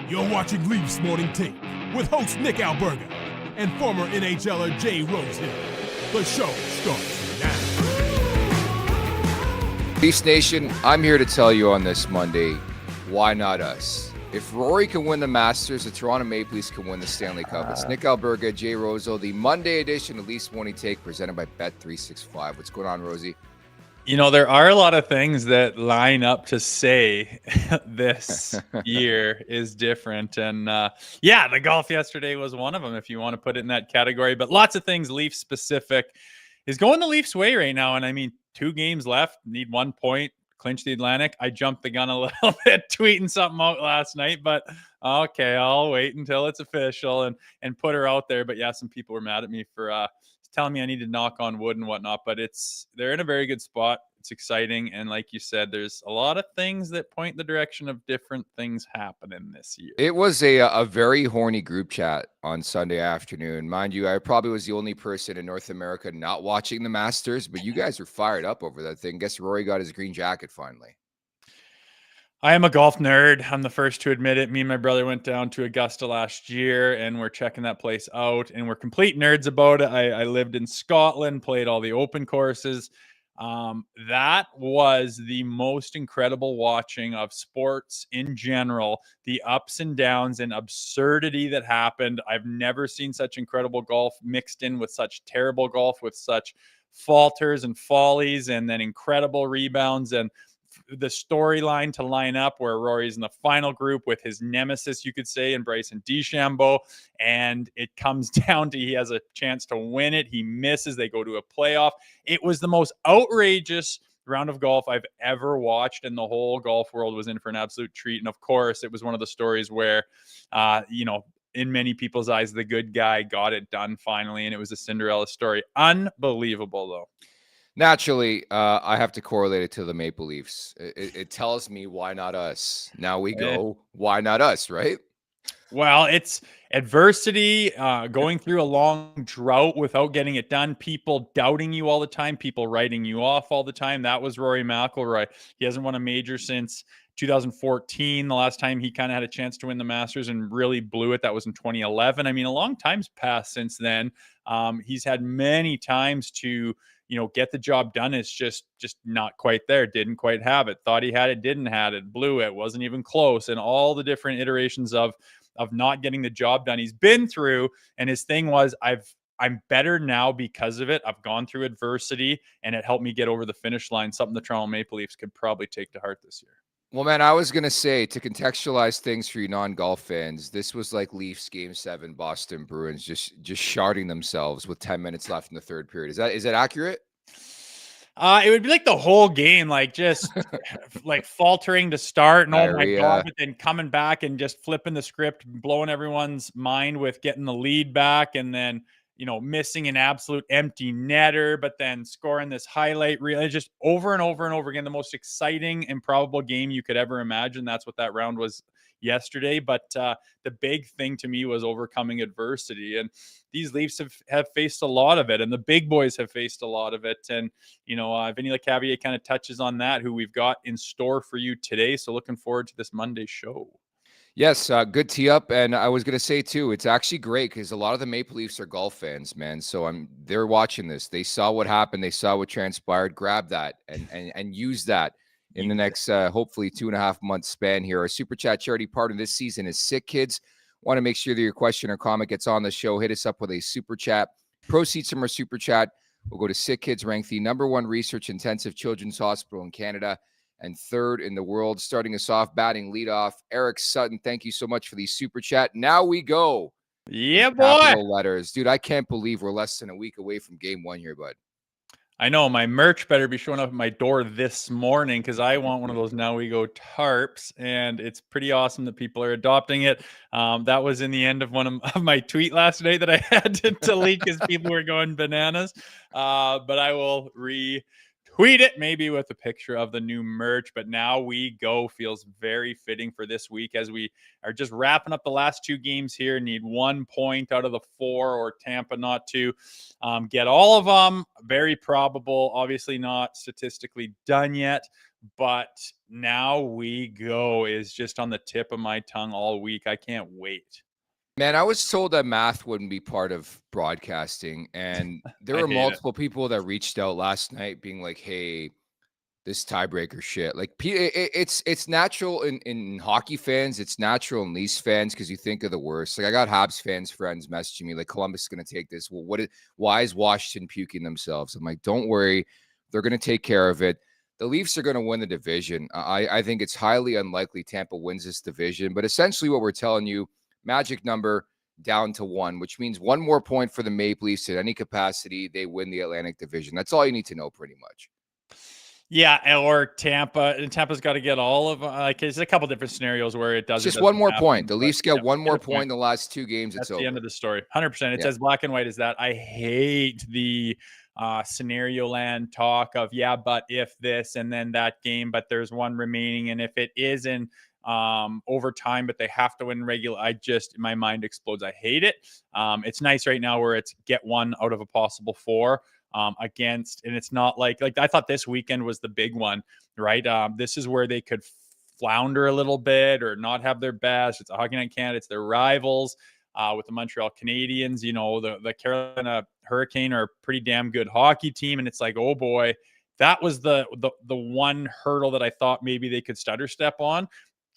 You're watching Leafs Morning Take with host Nick Alberga and former NHLer Jay Rosehill. The show starts now. Leafs Nation, I'm here to tell you on this Monday, why not us? If Rory can win the Masters, the Toronto Maple Leafs can win the Stanley Cup. It's Nick Alberga, Jay Rosehill, the Monday edition of Leafs Morning Take presented by Bet365. What's going on, Rosey? You know, there are a lot of things that line up to say this year is different. And the golf yesterday was one of them, if you want to put it in that category. But lots of things Leafs specific is going the Leafs way right now. And I mean, 2 games left, need 1 point, clinch the Atlantic. I jumped the gun a little bit tweeting something out last night, but okay, I'll wait until it's official and put her out there. But yeah, some people were mad at me for telling me I need to knock on wood and whatnot, but they're in a very good spot. It's exciting. And like you said, there's a lot of things that point in the direction of different things happening this year. It was a very horny group chat on Sunday afternoon. Mind you, I probably was the only person in North America not watching the Masters, but you guys were fired up over that thing. Guess Rory got his green jacket finally. I am a golf nerd. I'm the first to admit it. Me and my brother went down to Augusta last year and we're checking that place out and we're complete nerds about it. I lived in Scotland, played all the open courses. That was the most incredible watching of sports in general, the ups and downs and absurdity that happened. I've never seen such incredible golf mixed in with such terrible golf, with such falters and follies and then incredible rebounds and the storyline to line up where Rory's in the final group with his nemesis, you could say, and Bryson DeChambeau. And it comes down to he has a chance to win it. He misses. They go to a playoff. It was the most outrageous round of golf I've ever watched, and the whole golf world was in for an absolute treat. And of course, it was one of the stories where, in many people's eyes, the good guy got it done finally, and it was a Cinderella story. Unbelievable, though. Naturally, I have to correlate it to the Maple Leafs. It tells me, why not us? Now we go, why not us, right? Well, it's adversity, going through a long drought without getting it done, people doubting you all the time, people writing you off all the time. That was Rory McIlroy. He hasn't won a major since 2014. The last time he kind of had a chance to win the Masters and really blew it, that was in 2011. I mean, a long time's passed since then. He's had many times to get the job done. It's just not quite there. Didn't quite have it. Thought he had it, didn't have it, blew it, wasn't even close. And all the different iterations of not getting the job done he's been through. And his thing was, I'm better now because of it. I've gone through adversity and it helped me get over the finish line, something the Toronto Maple Leafs could probably take to heart this year. Well, man, I was going to say, to contextualize things for you non-golf fans, this was like Leafs Game 7, Boston Bruins, just sharding themselves with 10 minutes left in the third period. Is that accurate? It would be like the whole game, like just like faltering to start and oh my God, but then coming back and just flipping the script, blowing everyone's mind with getting the lead back and then, missing an absolute empty netter, but then scoring this highlight reel. It's just over and over and over again, the most exciting, improbable game you could ever imagine. That's what that round was yesterday. But the big thing to me was overcoming adversity. And these Leafs have faced a lot of it, and the big boys have faced a lot of it. And, Vinny Lecavalier kind of touches on that, who we've got in store for you today. So looking forward to this Monday show. Yes, good tee up. And I was going to say, too, it's actually great because a lot of the Maple Leafs are golf fans, man. So they're watching this. They saw what happened. They saw what transpired. Grab that and use that in the next, hopefully, 2.5 month span here. Our Super Chat charity partner this season is Sick Kids. Want to make sure that your question or comment gets on the show. Hit us up with a Super Chat. Proceeds from our Super Chat will go to Sick Kids, ranked the #1 research-intensive children's hospital in Canada and 3rd in the world. Starting us off, batting leadoff, Eric Sutton. Thank you so much for the Super Chat. Now we go. Yeah, boy. Capital letters. Dude, I can't believe we're less than a week away from game 1 here, bud. I know my merch better be showing up at my door this morning because I want one of those Now We Go tarps, and it's pretty awesome that people are adopting it. That was in the end of one of my tweet last night that I had to delete because people were going bananas. But I will tweet it, maybe with a picture of the new merch. But Now We Go feels very fitting for this week as we are just wrapping up the last 2 games here. Need 1 point out of the 4, or Tampa not to get all of them. Very probable, obviously not statistically done yet. but now we go is just on the tip of my tongue all week. I can't wait. Man, I was told that math wouldn't be part of broadcasting, and there I were hate it. multiple people that reached out last night being like, "Hey, this tiebreaker shit." Like, it's natural in hockey fans, it's natural in Leafs fans because you think of the worst. Like, I got Habs fans friends messaging me like, "Columbus is going to take this." Well, why is Washington puking themselves? I'm like, "Don't worry, they're going to take care of it." The Leafs are going to win the division. I think it's highly unlikely Tampa wins this division, but essentially what we're telling you, magic number down to 1, which means one more point for the Maple Leafs at any capacity. They win the Atlantic Division. That's all you need to know, pretty much. Yeah, or Tampa. And Tampa's got to get all of like. There's a couple different scenarios where it does. It's It just one doesn't more happen, point. The but Leafs get yeah, one more get a point in the last 2 games. That's It's the end over. of the story. 100%. It's Yeah. as black and white as that. I hate the scenario land talk of, yeah, but if this and then that game, but there's one remaining. And if it is in overtime, but they have to win regular, my mind explodes. I hate it. It's nice right now where it's get 1 out of a possible 4 against, and it's not like I thought this weekend was the big one, right? This is where they could flounder a little bit or not have their best. It's a Hockey Night Canada. It's their rivals with the Montreal Canadiens. You know, the Carolina Hurricane are a pretty damn good hockey team. And it's like, oh boy, that was the one hurdle that I thought maybe they could stutter step on.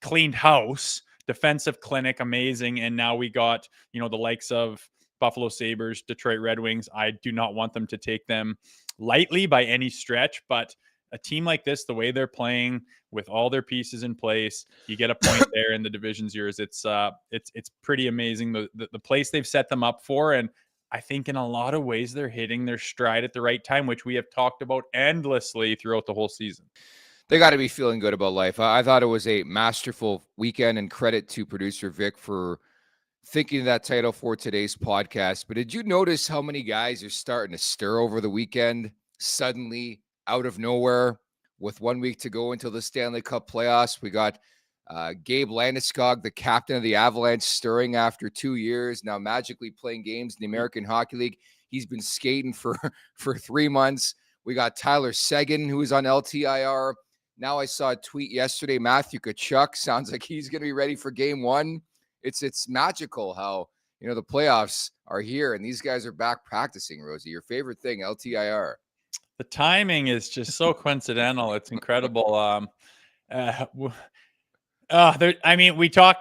Cleaned house, defensive clinic, amazing. And now we got, the likes of Buffalo Sabres, Detroit Red Wings. I do not want them to take them lightly by any stretch, but a team like this, the way they're playing with all their pieces in place, you get a point there and the division's yours. It's pretty amazing the place they've set them up for. And I think in a lot of ways they're hitting their stride at the right time, which we have talked about endlessly throughout the whole season. They got to be feeling good about life. I thought it was a masterful weekend, and credit to producer Vic for thinking of that title for today's podcast. But did you notice how many guys are starting to stir over the weekend suddenly out of nowhere with 1 week to go until the Stanley Cup playoffs? We got Gabe Landeskog, the captain of the Avalanche, stirring after 2 years, now magically playing games in the American Hockey League. He's been skating for 3 months. We got Tyler Seguin, who is on LTIR. Now I saw a tweet yesterday, Matthew Tkachuk sounds like he's going to be ready for game 1. It's magical how, the playoffs are here and these guys are back practicing, Rosey. Your favorite thing, LTIR. The timing is just so coincidental. It's incredible. We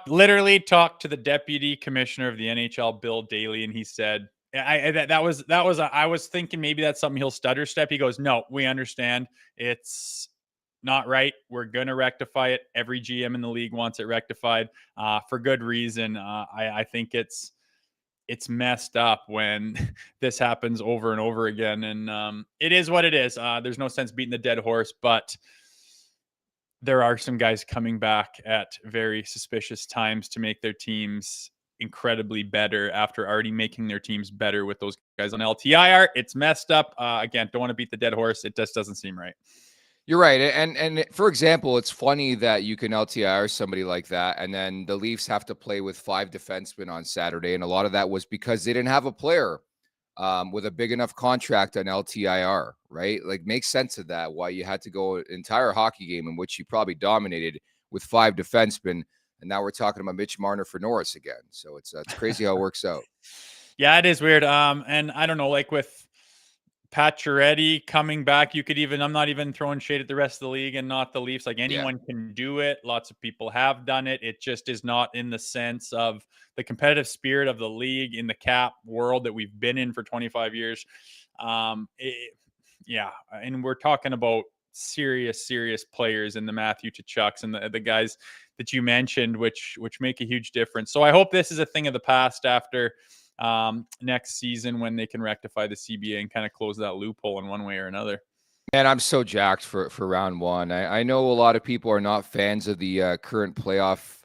literally talked to the deputy commissioner of the NHL, Bill Daly, and he said, I was thinking maybe that's something he'll stutter step. He goes, no, we understand. It's not right. We're going to rectify it. Every GM in the league wants it rectified for good reason. I think it's messed up when this happens over and over again. And it is what it is. There's no sense beating the dead horse, but there are some guys coming back at very suspicious times to make their teams incredibly better after already making their teams better with those guys on LTIR. It's messed up. Again, don't want to beat the dead horse. It just doesn't seem right. You're right. And for example, it's funny that you can LTIR somebody like that, and then the Leafs have to play with 5 defensemen on Saturday. And a lot of that was because they didn't have a player with a big enough contract on LTIR, right? Like, makes sense of that, why you had to go an entire hockey game in which you probably dominated with 5 defensemen. And now we're talking about Mitch Marner for Norris again. So it's crazy how it works out. Yeah, it is weird. And I don't know, like with Pacioretty coming back, I'm not even throwing shade at the rest of the league and not the Leafs. Like, anyone can do it. Lots of people have done it. It just is not in the sense of the competitive spirit of the league in the cap world that we've been in for 25 years. And we're talking about serious players in the Matthew Tkachuks and the guys that you mentioned, which make a huge difference. So I hope this is a thing of the past after next season when they can rectify the CBA and kind of close that loophole in one way or another. And I'm so jacked for round 1. I know a lot of people are not fans of the current playoff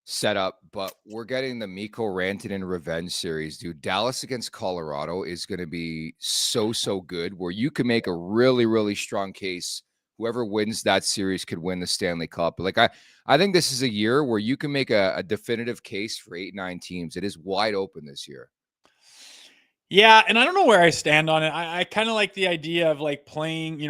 setup, but we're getting the Mikko Rantanen revenge series, dude. Dallas against Colorado is going to be so good, where you can make a really, really strong case. Whoever wins that series could win the Stanley Cup. Like, I think this is a year where you can make a definitive case for 8-9 teams. It is wide open this year. Yeah, and I don't know where I stand on it. I kind of like the idea of like playing,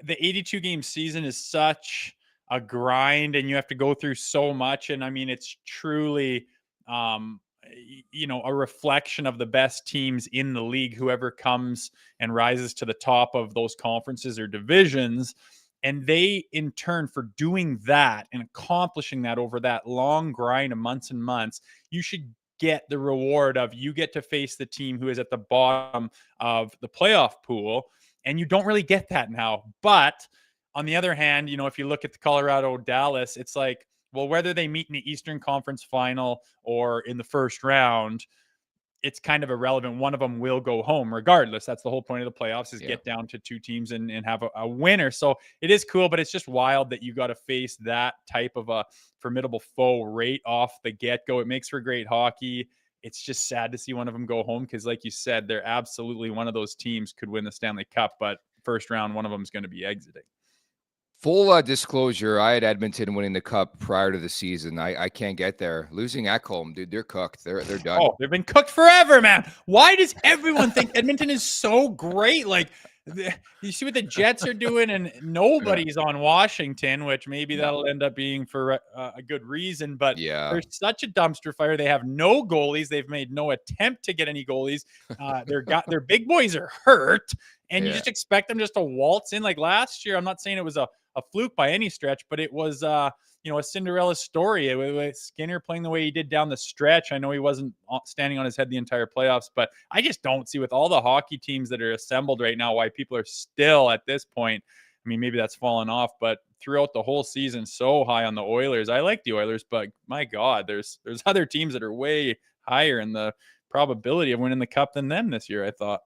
the 82 game season is such a grind, and you have to go through so much. And I mean, it's truly, a reflection of the best teams in the league, whoever comes and rises to the top of those conferences or divisions. And they, in turn, for doing that and accomplishing that over that long grind of months and months, you should get the reward of, you get to face the team who is at the bottom of the playoff pool. And you don't really get that now. But on the other hand, if you look at the Colorado Dallas, it's like, well, whether they meet in the Eastern Conference final or in the first round, it's kind of irrelevant. One of them will go home regardless. That's the whole point of the playoffs, is get down to 2 teams and have a winner. So it is cool, but it's just wild that you got to face that type of a formidable foe right off the get-go. It makes for great hockey. It's just sad to see one of them go home because, like you said, they're absolutely one of those teams could win the Stanley Cup, but first round, one of them is going to be exiting. Full disclosure, I had Edmonton winning the Cup prior to the season. I can't get there. Losing at home, dude, they're cooked. They're done. Oh, they've been cooked forever, man. Why does everyone think Edmonton is so great? Like, you see what the Jets are doing, and nobody's on Washington, which maybe that'll end up being for a good reason. But they're such a dumpster fire. They have no goalies. They've made no attempt to get any goalies. Their big boys are hurt, and you just expect them just to waltz in like last year. I'm not saying it was a fluke by any stretch, but it was a Cinderella story with Skinner playing the way he did down the stretch. I know he wasn't standing on his head the entire playoffs, but I just don't see, with all the hockey teams that are assembled right now, why people are still at this point. I mean, maybe that's fallen off, but throughout the whole season, so high on the Oilers. I like the Oilers, but my God, there's other teams that are way higher in the probability of winning the Cup than them this year, I thought.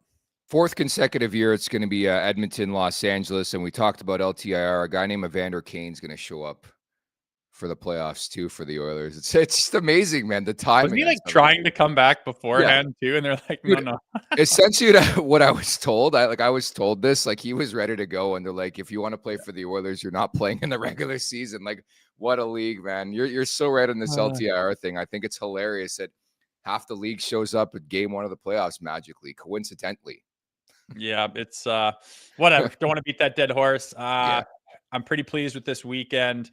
4th consecutive year, it's going to be Edmonton, Los Angeles, and we talked about LTIR. A guy named Evander Kane's going to show up for the playoffs too for the Oilers. It's just amazing, man. The timing. Was he like trying to come back beforehand too? And they're like, no. Essentially, what I was told, I was told this, like, he was ready to go, and they're like, if you want to play for the Oilers, you're not playing in the regular season. Like, what a league, man. You're so right on this LTIR thing. I think it's hilarious that half the league shows up at game 1 of the playoffs magically, coincidentally. Yeah, it's whatever. Don't want to beat that dead horse. I'm pretty pleased with this weekend.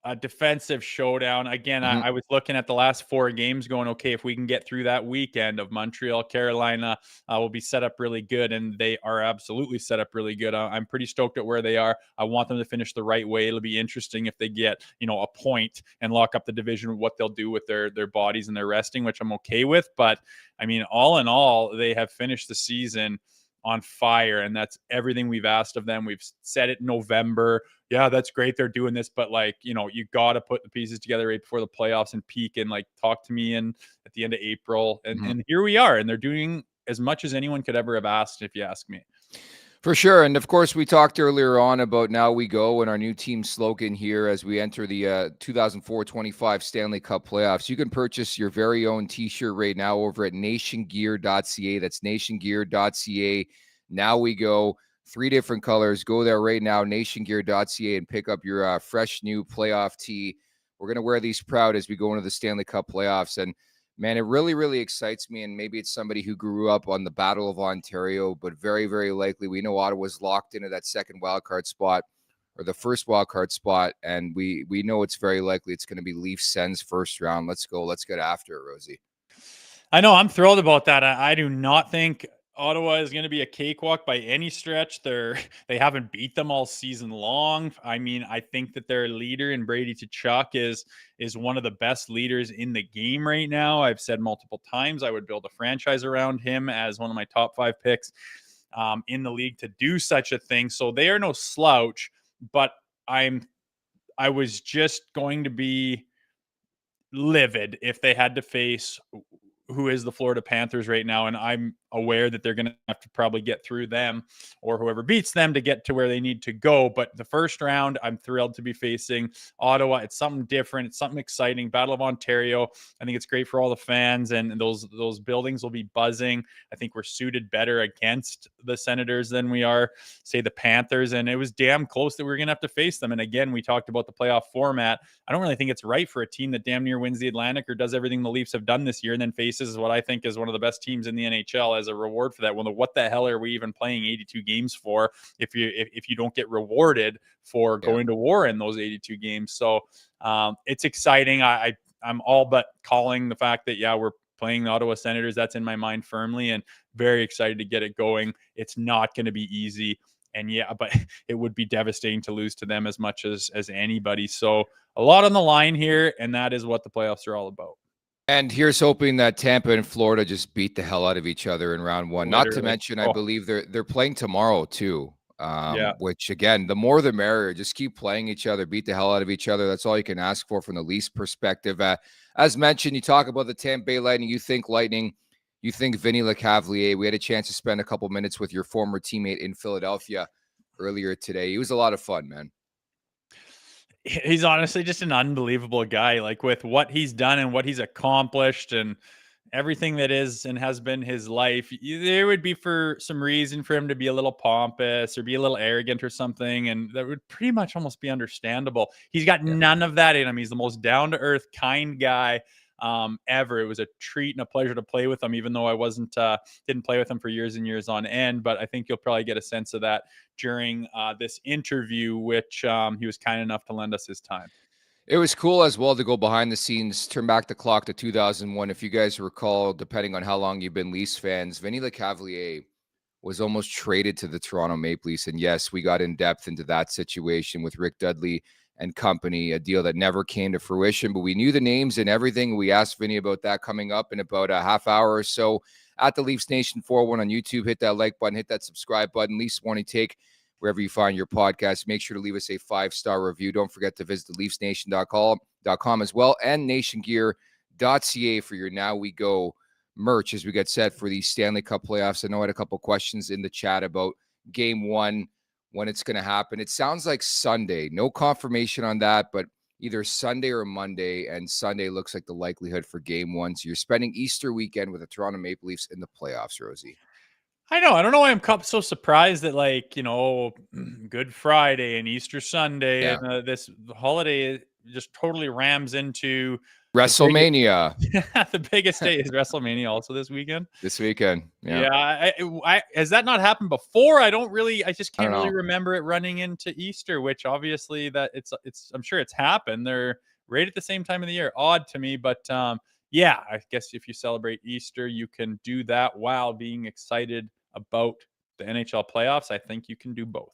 A defensive showdown. Again, I was looking at the last 4 games going, okay, if we can get through that weekend of Montreal, Carolina, we'll be set up really good. And they are absolutely set up really good. I'm pretty stoked at where they are. I want them to finish the right way. It'll be interesting if they get, a point and lock up the division, what they'll do with their bodies and their resting, which I'm okay with. But I mean, all in all, they have finished the season on fire, and that's everything we've asked of them. We've said it in November. Yeah, that's great they're doing this, but like, you got to put the pieces together right before the playoffs and peak, and like talk to me at the end of April. And here we are, and they're doing as much as anyone could ever have asked, if you ask me. For sure. And of course, we talked earlier on about Now We Go and our new team slogan here as we enter the 2024-25 Stanley Cup playoffs. You can purchase your very own t-shirt right now over at nationgear.ca. That's nationgear.ca. Now We Go. 3 different colors. Go there right now, nationgear.ca, and pick up your fresh new playoff tee. We're going to wear these proud as we go into the Stanley Cup playoffs. And man, it really, really excites me. And maybe it's somebody who grew up on the Battle of Ontario, but very, very likely we know Ottawa's locked into that second wildcard spot or the first wildcard spot. And we know it's very likely it's going to be Leafs Sens first round. Let's go. Let's get after it, Rosey. I know. I'm thrilled about that. I do not think Ottawa is going to be a cakewalk by any stretch. They haven't beat them all season long. I mean, I think that their leader in Brady Tkachuk is one of the best leaders in the game right now. I've said multiple times I would build a franchise around him as one of my top 5 picks in the league to do such a thing. So they are no slouch, but I was just going to be livid if they had to face who is the Florida Panthers right now. And I'm aware that they're going to have to probably get through them or whoever beats them to get to where they need to go. But the first round, I'm thrilled to be facing Ottawa. It's something different. It's something exciting. Battle of Ontario. I think it's great for all the fans, and those buildings will be buzzing. I think we're suited better against the Senators than we are, say, the Panthers. And it was damn close that we were going to have to face them. And again, we talked about the playoff format. I don't really think it's right for a team that damn near wins the Atlantic or does everything the Leafs have done this year and then faces what I think is one of the best teams in the NHL as a reward for that. Well, what the hell are we even playing 82 games for if you don't get rewarded for going to war in those 82 games? So it's exciting. I'm all but calling the fact that, we're playing the Ottawa Senators. That's in my mind firmly, and very excited to get it going. It's not going to be easy. And but it would be devastating to lose to them as much as anybody. So a lot on the line here, and that is what the playoffs are all about. And here's hoping that Tampa and Florida just beat the hell out of each other in round one. Literally. Not to mention, I believe they're playing tomorrow too. Yeah. Which again, the more the merrier. Just keep playing each other, beat the hell out of each other. That's all you can ask for from the Leafs perspective. As mentioned, you talk about the Tampa Bay Lightning. You think Lightning. You think Vinny Lecavalier. We had a chance to spend a couple minutes with your former teammate in Philadelphia earlier today. He was a lot of fun, man. He's honestly just an unbelievable guy, like with what he's done and what he's accomplished and everything that is and has been his life. There would be for some reason for him to be a little pompous or be a little arrogant or something, and that would pretty much almost be understandable. He's got none of that in him. He's the most down-to-earth, kind guy ever. It was a treat and a pleasure to play with him, even though I didn't play with him for years and years on end. But I think you'll probably get a sense of that during this interview, which he was kind enough to lend us his time. It was cool as well to go behind the scenes, turn back the clock to 2001. If you guys recall, depending on how long you've been Leafs fans, Vinny Lecavalier was almost traded to the Toronto Maple Leafs. And yes, we got in depth into that situation with Rick Dudley and company, a deal that never came to fruition, but we knew the names and everything. We asked Vinny about that coming up in about a half hour or so at the Leafs Nation 401 on YouTube. Hit that like button, hit that subscribe button. Leafs Morning Take, wherever you find your podcast. Make sure to leave us a 5-star review. Don't forget to visit the LeafsNation.com as well, and nationgear.ca for your Now We Go merch as we get set for the Stanley Cup playoffs. I know I had a couple questions in the chat about game one, when it's going to happen. It sounds like Sunday. No confirmation on that, but either Sunday or Monday, and Sunday looks like the likelihood for game one. So you're spending Easter weekend with the Toronto Maple Leafs in the playoffs, Rosey. I know. I don't know why I'm so surprised that, Good Friday and Easter Sunday and this holiday just totally rams into WrestleMania. The biggest day is WrestleMania also this weekend. This weekend. Yeah. Has that not happened before? I just can't really remember it running into Easter, which obviously I'm sure it's happened. They're right at the same time of the year. Odd to me, but I guess if you celebrate Easter, you can do that while being excited about the NHL playoffs. I think you can do both.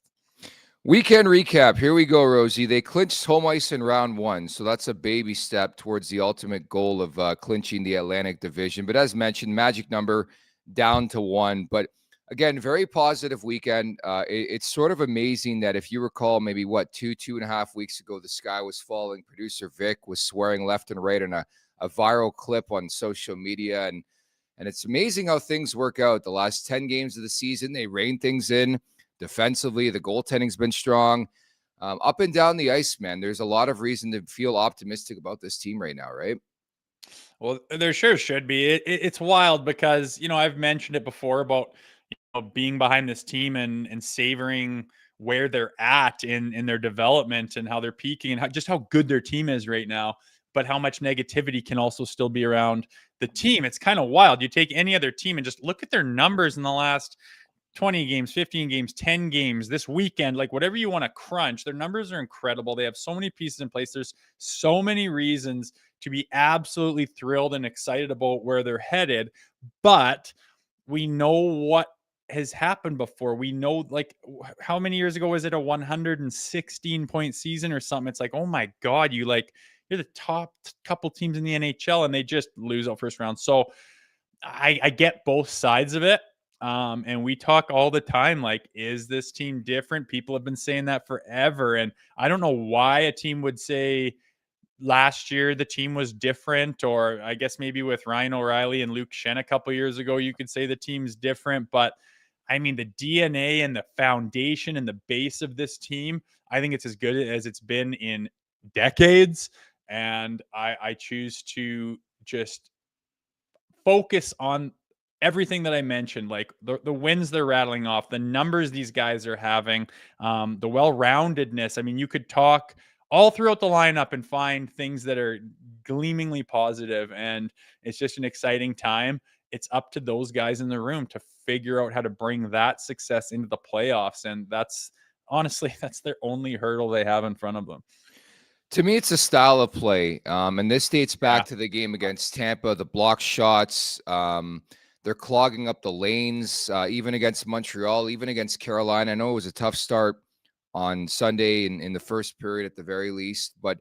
Weekend recap. Here we go, Rosey. They clinched home ice in round one, so that's a baby step towards the ultimate goal of clinching the Atlantic Division. But as mentioned, magic number down to 1. But again, very positive weekend. It's sort of amazing that if you recall, maybe 2.5 weeks ago, the sky was falling. Producer Vic was swearing left and right on a viral clip on social media. And it's amazing how things work out. The last 10 games of the season, they rein things in. Defensively, the goaltending's been strong. Up and down the ice, man, there's a lot of reason to feel optimistic about this team right now, right? Well, there sure should be. It's wild because, I've mentioned it before about being behind this team and savoring where they're at in their development and how they're peaking and just how good their team is right now, but how much negativity can also still be around the team. It's kind of wild. You take any other team and just look at their numbers in the last 20 games, 15 games, 10 games this weekend, like whatever you want to crunch, their numbers are incredible. They have so many pieces in place. There's so many reasons to be absolutely thrilled and excited about where they're headed. But we know what has happened before. We know, like, how many years ago was it a 116-point season or something? It's like, oh my God, you're the top couple teams in the NHL and they just lose out first round. So I get both sides of it. And we talk all the time, like, is this team different? People have been saying that forever. And I don't know why a team would say last year the team was different, or I guess maybe with Ryan O'Reilly and Luke Schenn a couple years ago, you could say the team's different. But I mean, the DNA and the foundation and the base of this team, I think it's as good as it's been in decades. And I choose to just focus on everything that I mentioned, like the wins they're rattling off, the numbers these guys are having, the well-roundedness. I mean, you could talk all throughout the lineup and find things that are gleamingly positive, and it's just an exciting time. it's up to those guys in the room to figure out how to bring that success into the playoffs. And that's honestly, that's their only hurdle they have in front of them. To me, it's a style of play. And this dates back to the game against Tampa, the block shots. They're clogging up the lanes, even against Montreal, even against Carolina. I know it was a tough start on Sunday in the first period at the very least, but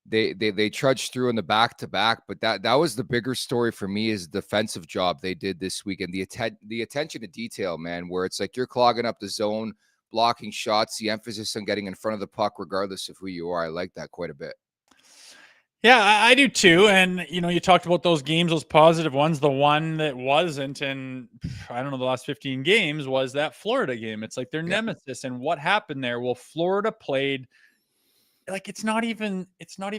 they trudged through in the back-to-back. But that was the bigger story for me, is the defensive job they did this week, and the attention to detail, man, where it's like you're clogging up the zone, blocking shots, the emphasis on getting in front of the puck regardless of who you are. I like that quite a bit. Yeah, I do too. And, you talked about those games, those positive ones. The one that wasn't in, I don't know, the last 15 games was that Florida game. It's like their nemesis. And what happened there? Well, Florida played like it's not even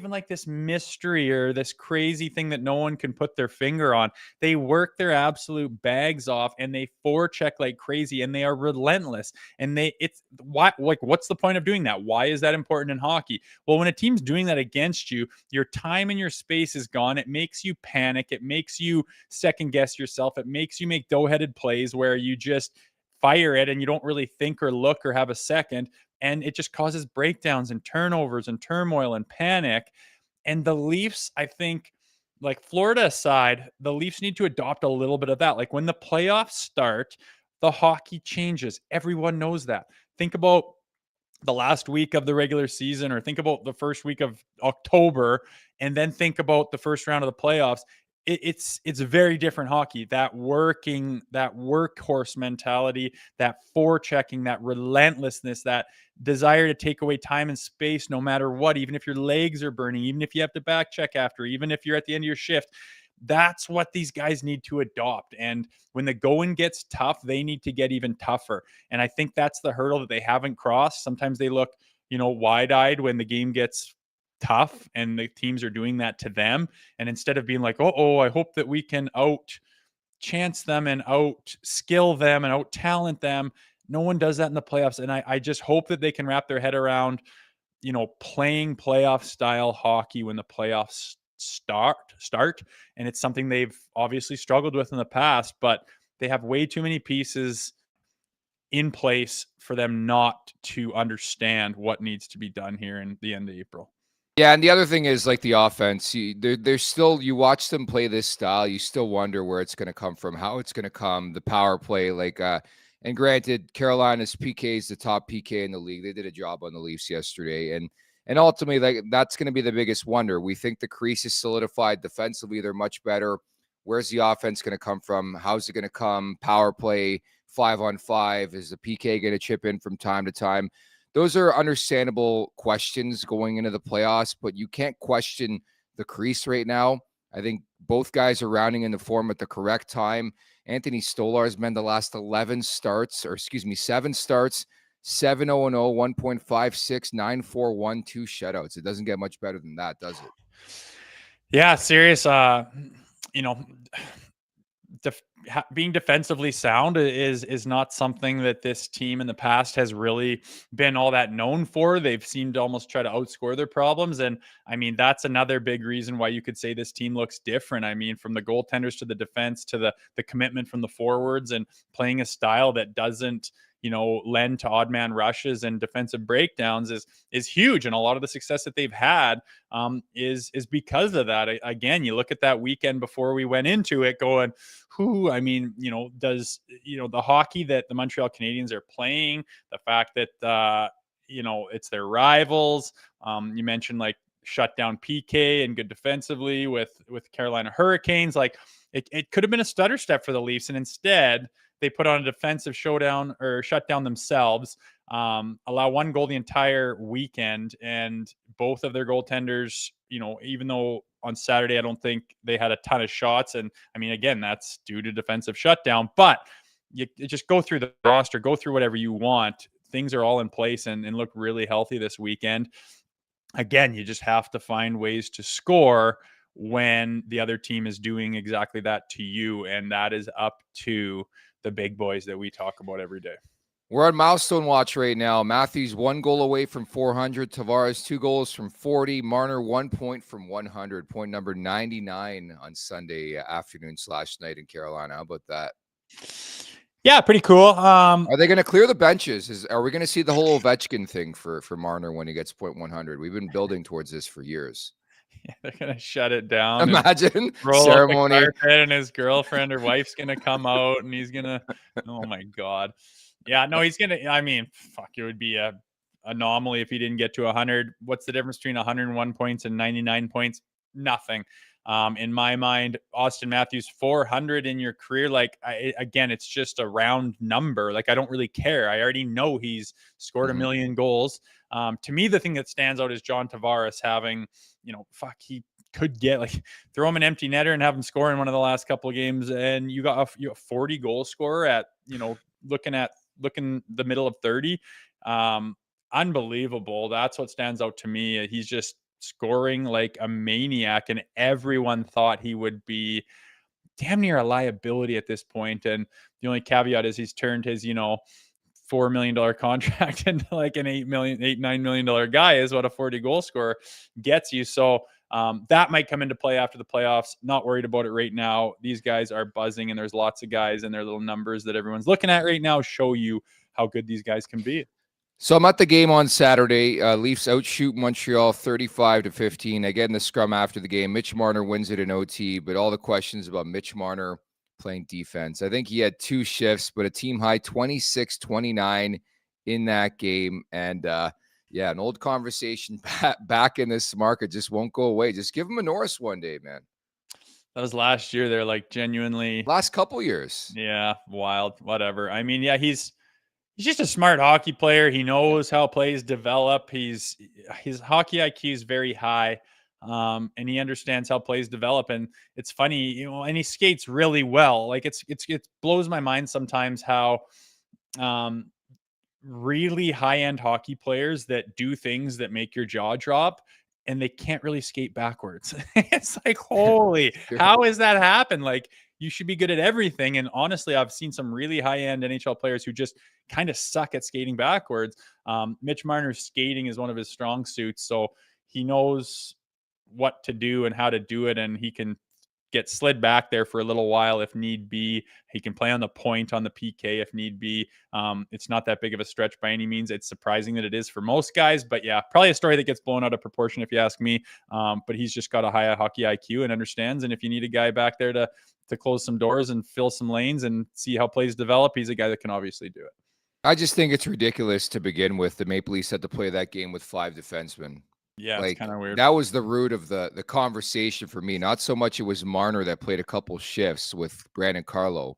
like this mystery or this crazy thing that no one can put their finger on. They work their absolute bags off and they forecheck like crazy, and they are relentless. And it's why, like, what's the point of doing that? Why is that important in hockey? Well, when a team's doing that against you, your time and your space is gone. It makes you panic. It makes you second guess yourself. It makes you make dough-headed plays where you just fire it and you don't really think or look or have a second. And it just causes breakdowns and turnovers and turmoil and panic. And the Leafs, I think, like Florida aside, the Leafs need to adopt a little bit of that. Like when the playoffs start, the hockey changes. Everyone knows that. Think about the last week of the regular season, or think about the first week of October, and then think about the first round of the playoffs. It's a very different hockey. That workhorse mentality, that forechecking, that relentlessness, that desire to take away time and space no matter what, even if your legs are burning, even if you have to back check after, even if you're at the end of your shift. That's what these guys need to adopt. And when the going gets tough, they need to get even tougher. And I think that's the hurdle that they haven't crossed. Sometimes they look, wide-eyed when the game gets tough and the teams are doing that to them. And instead of being like, I hope that we can out chance them and out skill them and out talent them, no one does that in the playoffs. And I just hope that they can wrap their head around, playing playoff style hockey when the playoffs start. And it's something they've obviously struggled with in the past, but they have way too many pieces in place for them not to understand what needs to be done here in the end of April. Yeah, and the other thing is, like, the offense, there's still, you watch them play this style, you still wonder where it's going to come from, how it's going to come, the power play, and granted, Carolina's PK is the top PK in the league. They did a job on the Leafs yesterday, and ultimately, like, that's going to be the biggest wonder. We think the crease is solidified defensively. They're much better. Where's the offense going to come from? How's it going to come? Power play, 5-on-5. Is the PK going to chip in from time to time? Those are understandable questions going into the playoffs, but you can't question the crease right now. I think both guys are rounding into form at the correct time. Anthony Stolar's been the last 7 starts, 7-0-0, 1.56, 9.4, 2 shutouts. It doesn't get much better than that, does it? Yeah, serious. Being defensively sound is not something that this team in the past has really been all that known for. They've seemed to almost try to outscore their problems. And I mean, that's another big reason why you could say this team looks different. I mean, from the goaltenders to the defense to the commitment from the forwards, and playing a style that doesn't, lend to odd man rushes and defensive breakdowns is huge. And a lot of the success that they've had is because of that. Again, you look at that weekend before we went into it going, does the hockey that the Montreal Canadiens are playing, the fact that, it's their rivals. You mentioned like shut down PK and good defensively with Carolina Hurricanes. Like it could have been a stutter step for the Leafs. And instead, they put on a defensive showdown or shut down themselves, allow one goal the entire weekend. And both of their goaltenders, even though on Saturday, I don't think they had a ton of shots. And I mean, again, that's due to defensive shutdown, but you just go through the roster, go through whatever you want. Things are all in place and look really healthy this weekend. Again, you just have to find ways to score when the other team is doing exactly that to you. And that is up to the big boys that we talk about every day. We're on milestone watch right now. Matthews 1 goal away from 400. Tavares 2 goals from 40. Marner 1 point from 100. Point number 99 on Sunday afternoon/night in Carolina. How about that? Yeah, pretty cool. Are they going to clear the benches? Are we going to see the whole Ovechkin thing for Marner when he gets .100? We've been building towards this for years. Yeah, they're gonna shut it down. Imagine roll ceremony. up the carpet and his girlfriend or wife's gonna come out and he's gonna. Oh my god. Yeah, no, he's gonna. I mean, fuck, it would be a anomaly if he didn't get to 100. What's the difference between 101 points and 99 points? Nothing. In my mind, Austin Matthews 400 in your career. Like, again, it's just a round number. Like, I don't really care. I already know he's scored a million goals. To me, the thing that stands out is John Tavares having, he could get like throw him an empty netter and have him score in one of the last couple of games, and you got a 40 goal scorer at looking the middle of 30. Unbelievable. That's what stands out to me. He's just scoring like a maniac, and everyone thought he would be damn near a liability at this point. And the only caveat is he's turned his $4 million contract into like an $9 million guy is what a 40 goal scorer gets you. So that might come into play after the playoffs. Not worried about it right now. These guys are buzzing, and there's lots of guys and their little numbers that everyone's looking at right now show you how good these guys can be. So I'm at the game on Saturday. Leafs outshoot Montreal 35-15. I get in the scrum after the game. Mitch Marner wins it in OT, but all the questions about Mitch Marner playing defense. I think he had 2 shifts, but a team high 26-29 in that game. And an old conversation back in this market just won't go away. Just give him a Norris one day, man. That was last year. They're like genuinely last couple years. Yeah, wild, whatever. I mean, yeah, he's just a smart hockey player. He knows how plays develop. His hockey IQ is very high, and he understands how plays develop. And it's funny, and he skates really well. Like it blows my mind sometimes how really high-end hockey players that do things that make your jaw drop, and they can't really skate backwards. It's like, holy, how has that happened? Like, you should be good at everything. And honestly, I've seen some really high-end NHL players who just kind of suck at skating backwards. Mitch Marner's skating is one of his strong suits, so he knows what to do and how to do it, and he can get slid back there for a little while if need be. He can play on the point on the PK if need be. It's not that big of a stretch by any means. It's surprising that it is for most guys, but yeah, probably a story that gets blown out of proportion if you ask me. But he's just got a high hockey IQ and understands. And if you need a guy back there to close some doors and fill some lanes and see how plays develop, he's a guy that can obviously do it. I just think it's ridiculous to begin with. The Maple Leafs had to play that game with 5 defensemen. Yeah, like, it's kind of weird. That was the root of the conversation for me. Not so much it was Marner that played a couple shifts with Brandon Carlo,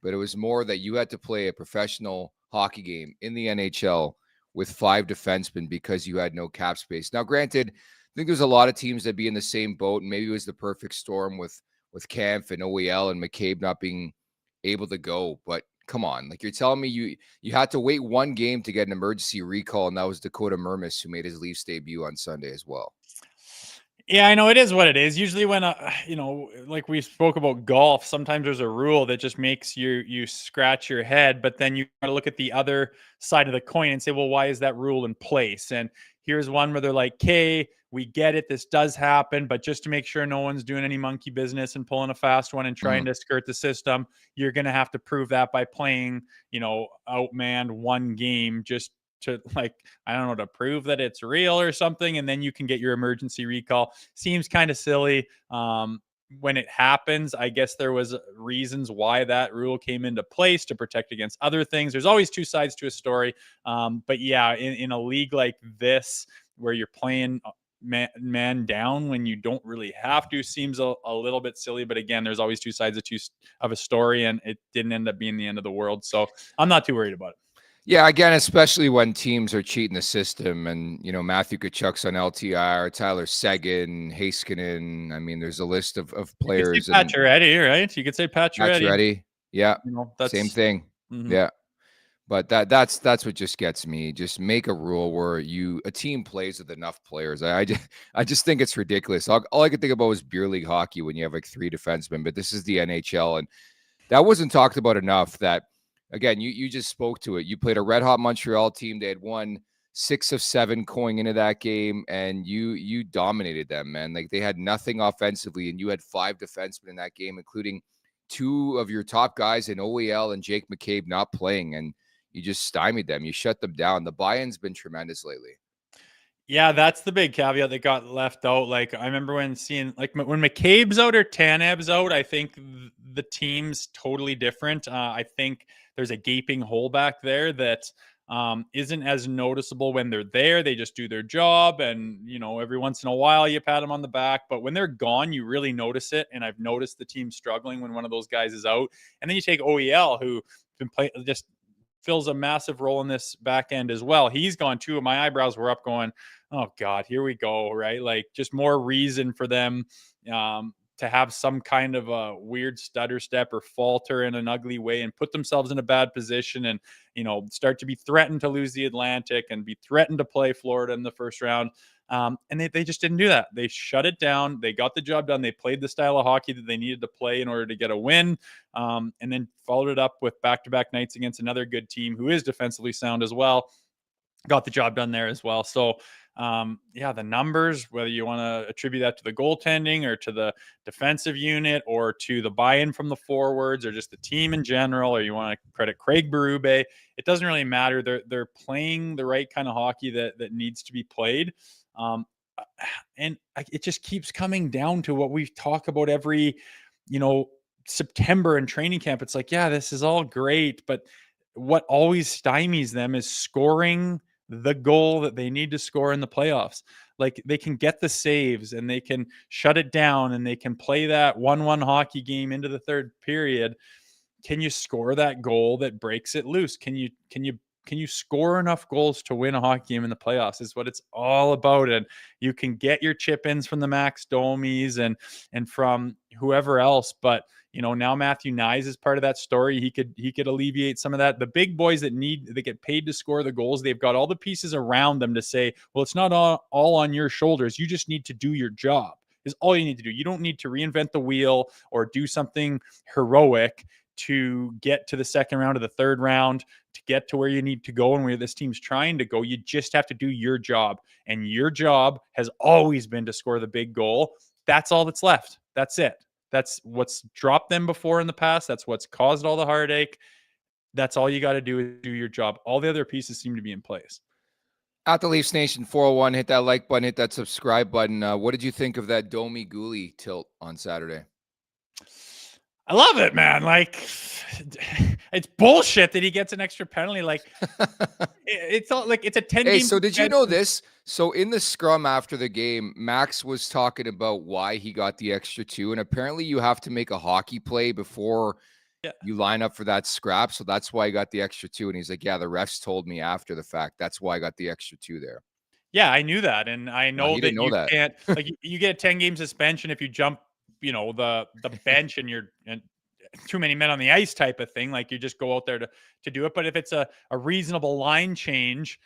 but it was more that you had to play a professional hockey game in the NHL with 5 defensemen because you had no cap space. Now, granted, I think there's a lot of teams that be in the same boat, and maybe it was the perfect storm with Kampf and OEL and McCabe not being able to go. But come on, like, you're telling me you had to wait 1 game to get an emergency recall, and that was Dakota Mermis, who made his Leafs debut on Sunday as well. Yeah, I know it is what it is. Usually when, like we spoke about golf, sometimes there's a rule that just makes you scratch your head, but then you got to look at the other side of the coin and say, well, why is that rule in place? And here's one where they're like, okay, we get it. This does happen, but just to make sure no one's doing any monkey business and pulling a fast one and trying to skirt the system, you're going to have to prove that by playing, outmanned 1 game just to, like, I don't know, to prove that it's real or something. And then you can get your emergency recall. Seems kind of silly. When it happens, I guess there was reasons why that rule came into place to protect against other things. There's always 2 sides to a story. But yeah, in a league like this, where you're playing man down when you don't really have to, seems a little bit silly. But again, there's always 2 sides of a story, and it didn't end up being the end of the world. So I'm not too worried about it. Yeah, again, especially when teams are cheating the system, and Matthew Tkachuk's on LTIR, Tyler Seguin, Heiskanen. I mean, there's a list of players. Pacioretty, right? You could say Pacioretty. Yeah, same thing. Mm-hmm. Yeah, but that's what just gets me. Just make a rule where a team plays with enough players. I just think it's ridiculous. All I could think about was beer league hockey when you have like 3 defensemen, but this is the NHL, and that wasn't talked about enough. That again, you just spoke to it. You played a red hot Montreal team. They had won 6 of 7 going into that game, and you dominated them, man. Like, they had nothing offensively, and you had 5 defensemen in that game, including 2 of your top guys in OEL and Jake McCabe not playing, and you just stymied them. You shut them down. The buy-in's been tremendous lately. Yeah, that's the big caveat that got left out. Like, I remember when McCabe's out or Taneb's out, I think the team's totally different. I think there's a gaping hole back there that isn't as noticeable when they're there. They just do their job, and every once in a while you pat them on the back. But when they're gone, you really notice it. And I've noticed the team struggling when one of those guys is out. And then you take OEL, who been playing, just fills a massive role in this back end as well. He's gone too. My eyebrows were up going, oh God, here we go. Right. Like, just more reason for them to have some kind of a weird stutter step or falter in an ugly way and put themselves in a bad position and, start to be threatened to lose the Atlantic and be threatened to play Florida in the first round. And they just didn't do that. They shut it down. They got the job done. They played the style of hockey that they needed to play in order to get a win, and then followed it up with back-to-back nights against another good team who is defensively sound as well. Got the job done there as well. So, the numbers, whether you want to attribute that to the goaltending or to the defensive unit or to the buy-in from the forwards or just the team in general, or you want to credit Craig Berube, it doesn't really matter. They're playing the right kind of hockey that needs to be played. And it just keeps coming down to what we talk about every, September in training camp. It's like, yeah, this is all great, but what always stymies them is scoring the goal that they need to score in the playoffs. Like, they can get the saves and they can shut it down and they can play that 1-1 hockey game into the third period. Can you score that goal that breaks it loose? Can you score enough goals to win a hockey game in the playoffs is what it's all about. And you can get your chip-ins from the Max Domis and from whoever else. But, now Matthew Nyes is part of that story. He could alleviate some of that. The big boys that get paid to score the goals, they've got all the pieces around them to say, well, it's not all on your shoulders. You just need to do your job is all you need to do. You don't need to reinvent the wheel or do something heroic to get to the second round or the third round, to get to where you need to go and where this team's trying to go. You just have to do your job. And your job has always been to score the big goal. That's all that's left. That's it. That's what's dropped them before in the past. That's what's caused all the heartache. That's all you got to do is do your job. All the other pieces seem to be in place. At the Leafs Nation 401, hit that like button, hit that subscribe button. What did you think of that Domi Gouli tilt on Saturday? I love it, man. Like, it's bullshit that he gets an extra penalty. Like, it's all like it's a 10 game. Hey, so did you know this? So in the scrum after the game, Max was talking about why he got the extra 2, and apparently you have to make a hockey play before you line up for that scrap. So that's why I got the extra 2. And he's like, yeah, the refs told me after the fact. That's why I got the extra 2 there. Yeah, I knew that, and I know that you can't. Like, you get a 10 game suspension if you jump, the bench and you're too many men on the ice type of thing. Like, you just go out there to do it. But if it's a reasonable line change,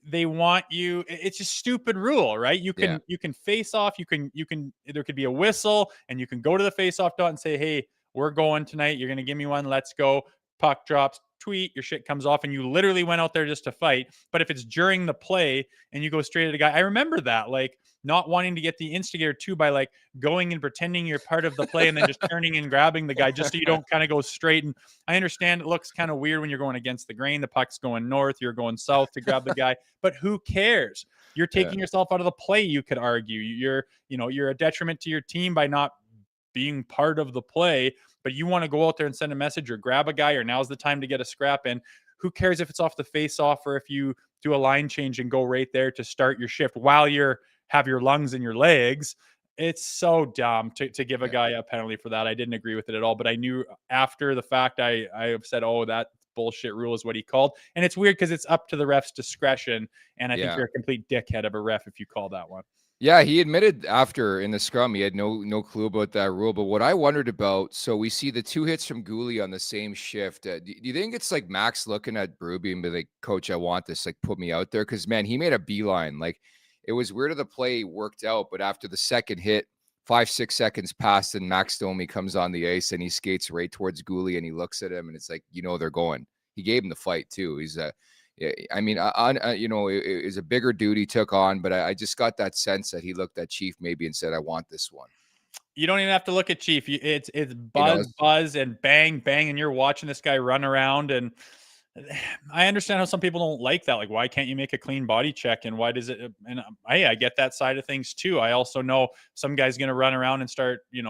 they want you. It's a stupid rule, right? You can face off. There could be a whistle, and you can go to the face off dot and say, hey, we're going tonight. You're going to give me one. Let's go. Puck drops, tweet, your shit comes off, and you literally went out there just to fight. But if it's during the play and you go straight at a guy, I remember that, like, not wanting to get the instigator too by like going and pretending you're part of the play and then just turning and grabbing the guy just so you don't kind of go straight. And I understand it looks kind of weird when you're going against the grain. The puck's going north, you're going south to grab the guy, but who cares? You're taking yourself out of the play, you could argue. You're a detriment to your team by not being part of the play, but you want to go out there and send a message or grab a guy or now's the time to get a scrap in. Who cares if it's off the face off or if you do a line change and go right there to start your shift while you're have your lungs in your legs. It's so dumb to give a guy a penalty for that. I didn't agree with it at all, but I knew after the fact, I have said, oh, that bullshit rule is what he called. And it's weird because it's up to the ref's discretion. And I think you're a complete dickhead of a ref if you call that one. Yeah, he admitted after in the scrum he had no clue about that rule. But what I wondered about, so we see the 2 hits from Gouli on the same shift. Do you think it's like Max looking at Berube and be like, Coach, I want this, like, put me out there? Because, man, he made a beeline. Like, it was weird how the play worked out, but after the second hit 5-6 seconds passed and Max Domi comes on the ice and he skates right towards Gooley and he looks at him and it's like, they're going. He gave him the fight too. He's is a bigger dude he took on, but I just got that sense that he looked at Chief maybe and said, I want this one. You don't even have to look at Chief. It's buzz, and bang, bang, and you're watching this guy run around. And I understand how some people don't like that. Like, why can't you make a clean body check? And why does it? And I get that side of things too. I also know some guy's going to run around and start, you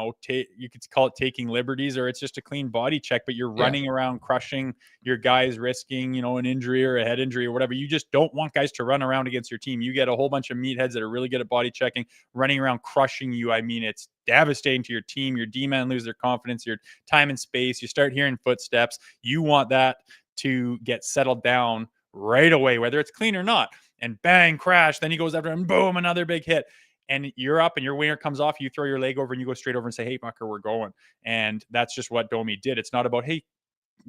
could call it taking liberties, or it's just a clean body check, but you're running around crushing your guys, risking, an injury or a head injury or whatever. You just don't want guys to run around against your team. You get a whole bunch of meatheads that are really good at body checking, running around crushing you. I mean, it's devastating to your team. Your D-men lose their confidence, your time and space. You start hearing footsteps. You want that to get settled down right away, whether it's clean or not. And bang, crash. Then he goes after him, boom, another big hit. And you're up and your winger comes off. You throw your leg over and you go straight over and say, hey, Bucker, we're going. And that's just what Domi did. It's not about, hey,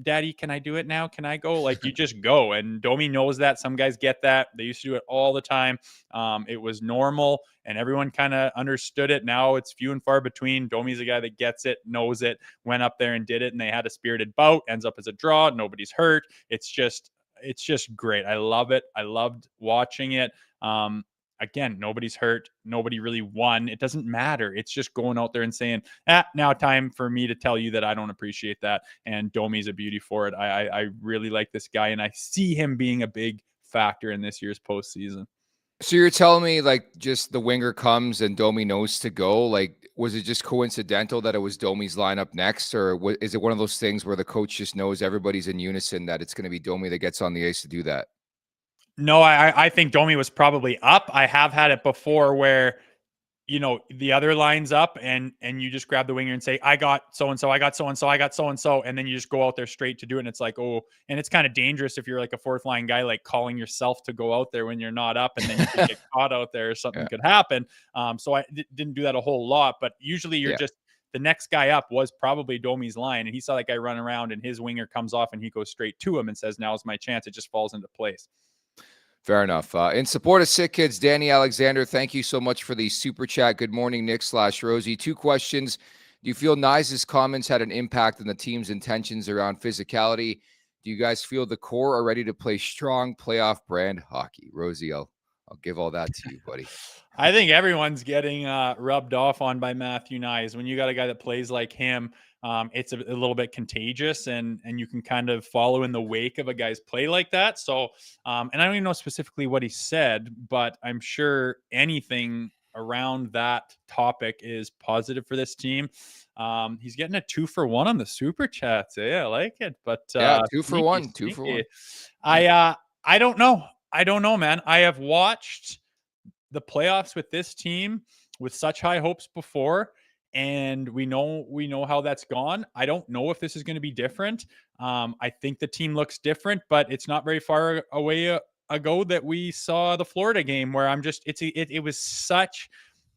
Daddy, can I do it now? Can I go? Like, you just go. And Domi knows that. Some guys get that. They used to do it all the time. It was normal and everyone kind of understood it. Now it's few and far between. Domi's a guy that gets it, knows it, went up there and did it. And they had a spirited bout, ends up as a draw. Nobody's hurt. It's just great. I love it. I loved watching it. Again, nobody's hurt. Nobody really won. It doesn't matter. It's just going out there and saying, now time for me to tell you that I don't appreciate that. And Domi's a beauty for it. I really like this guy, and I see him being a big factor in this year's postseason. So you're telling me, like, just the winger comes and Domi knows to go? Like, was it just coincidental that it was Domi's lineup next? Or is it one of those things where the coach just knows everybody's in unison that it's going to be Domi that gets on the ice to do that? No, I think Domi was probably up. I have had it before where, the other line's up and you just grab the winger and say, I got so-and-so, I got so-and-so, I got so-and-so. And then you just go out there straight to do it. And it's like, oh, and it's kind of dangerous if you're like a fourth line guy, like calling yourself to go out there when you're not up and then you could get caught out there or something could happen. So I didn't do that a whole lot, but usually you're just, the next guy up was probably Domi's line. And he saw that guy run around and his winger comes off and he goes straight to him and says, now's my chance. It just falls into place. Fair enough. In support of Sick Kids, Danny Alexander, thank you so much for the super chat. Good morning, Nick/Rosey. 2 questions. Do you feel Nyes' comments had an impact on the team's intentions around physicality? Do you guys feel the core are ready to play strong playoff brand hockey? Rosey, I'll give all that to you, buddy. I think everyone's getting rubbed off on by Matthew Nyes. When you got a guy that plays like him, it's a little bit contagious and you can kind of follow in the wake of a guy's play like that. So, and I don't even know specifically what he said, but I'm sure anything around that topic is positive for this team. He's getting a 2-for-1 on the super chats. Yeah, I like it. But 2 for 1. I don't know. I don't know, man. I have watched the playoffs with this team with such high hopes before, and we know how that's gone. I don't know if this is going to be different. I think the team looks different, but it's not very far away ago that we saw the Florida game where it was such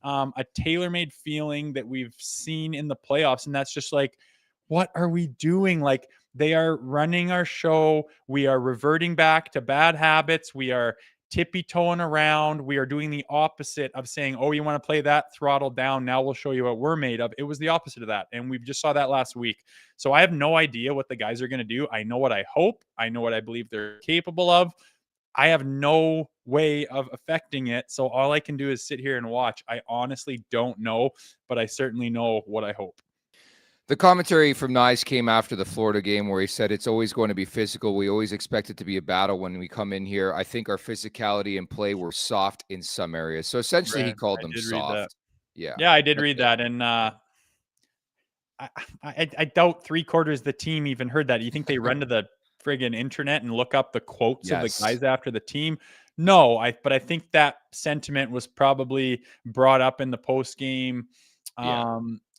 a tailor-made feeling that we've seen in the playoffs. And that's just like, what are we doing? Like, they are running our show. We are reverting back to bad habits. We are tippy-toeing around. We are doing the opposite of saying, oh, you want to play that? Throttle down. Now we'll show you what we're made of. It was the opposite of that. And we just saw that last week. So I have no idea what the guys are going to do. I know what I hope. I know what I believe they're capable of. I have no way of affecting it. So all I can do is sit here and watch. I honestly don't know, but I certainly know what I hope. The commentary from Nyes came after the Florida game where he said it's always going to be physical. We always expect it to be a battle when we come in here. I think our physicality and play were soft in some areas. So essentially he called them soft. Yeah, I did read that. And I doubt 3/4 of the team even heard that. You think they run to the friggin' internet and look up the quotes of the guys after the team? No, but I think that sentiment was probably brought up in the post game.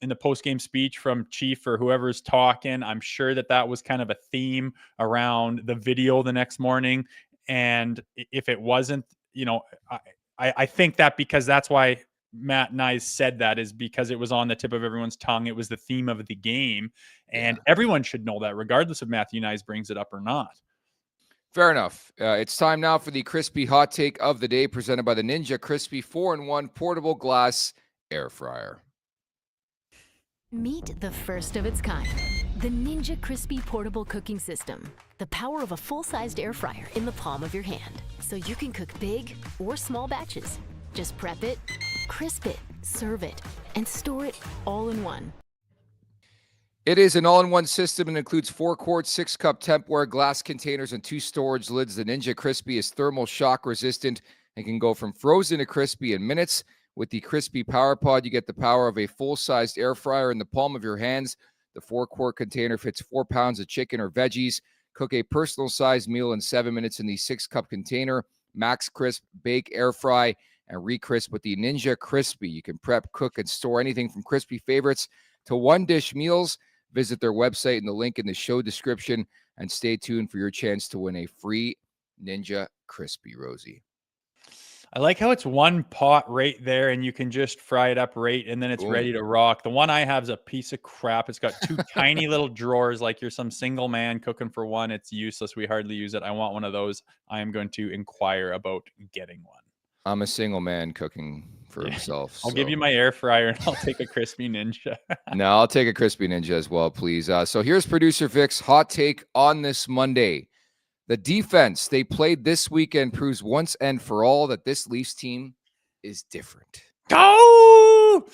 In the post-game speech from Chief or whoever's talking. I'm sure that was kind of a theme around the video the next morning. And if it wasn't, I think that because that's why Matt Nyes said that is because it was on the tip of everyone's tongue. It was the theme of the game. And everyone should know that regardless if Matthew Nyes brings it up or not. Fair enough. It's time now for the crispy hot take of the day presented by the Ninja Crispy 4-in-1 portable glass air fryer. Meet the first of its kind, the Ninja Crispy Portable Cooking System. The power of a full-sized air fryer in the palm of your hand. So you can cook big or small batches. Just prep it, crisp it, serve it, and store it all in one. It is an all-in-one system and includes 4-quart, 6-cup Tupperware glass containers and 2 storage lids. The Ninja Crispy is thermal shock resistant and can go from frozen to crispy in minutes. With the Crispy Power Pod, you get the power of a full-sized air fryer in the palm of your hands. The 4-quart container fits 4 pounds of chicken or veggies. Cook a personal-sized meal in 7 minutes in the 6-cup container. Max Crisp, bake, air fry, and re-crisp with the Ninja Crispy. You can prep, cook, and store anything from crispy favorites to one-dish meals. Visit their website in the link in the show description and stay tuned for your chance to win a free Ninja Crispy, Rosey. I like how it's one pot right there and you can just fry it up right and then it's ready to rock. The one I have is a piece of crap. It's got 2 tiny little drawers like you're some single man cooking for one. It's useless. We hardly use it. I want one of those. I am going to inquire about getting one. I'm a single man cooking for himself. I'll give you my air fryer and I'll take a Crispy Ninja. No, I'll take a Crispy Ninja as well, please. So here's producer Vic's hot take on this Monday. The defense they played this weekend proves once and for all that this Leafs team is different. Oh,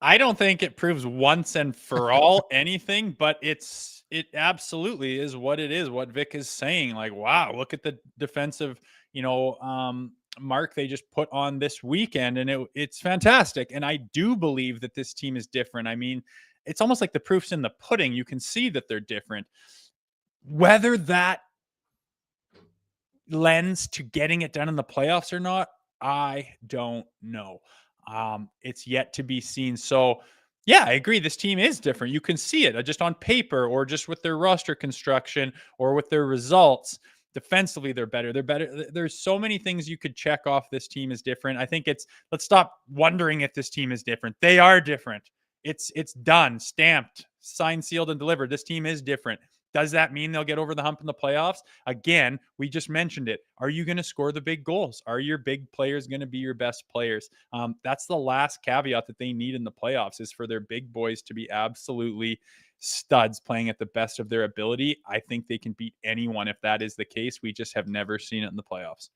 I don't think it proves once and for all anything, but it absolutely is what it is. What Vic is saying, like, wow, look at the defensive, mark they just put on this weekend, and it's fantastic. And I do believe that this team is different. I mean, it's almost like the proof's in the pudding. You can see that they're different. Whether that lends to getting it done in the playoffs or not, I don't know. It's yet to be seen. So yeah, I agree. This team is different. You can see it just on paper or just with their roster construction or with their results. Defensively, they're better. There's so many things you could check off. This team is different. I think let's stop wondering if this team is different. They are different. It's done, stamped, signed, sealed, and delivered. This team is different. Does that mean they'll get over the hump in the playoffs? Again, we just mentioned it. Are you going to score the big goals? Are your big players going to be your best players? That's the last caveat that they need in the playoffs, is for their big boys to be absolutely studs, playing at the best of their ability. I think they can beat anyone if that is the case. We just have never seen it in the playoffs.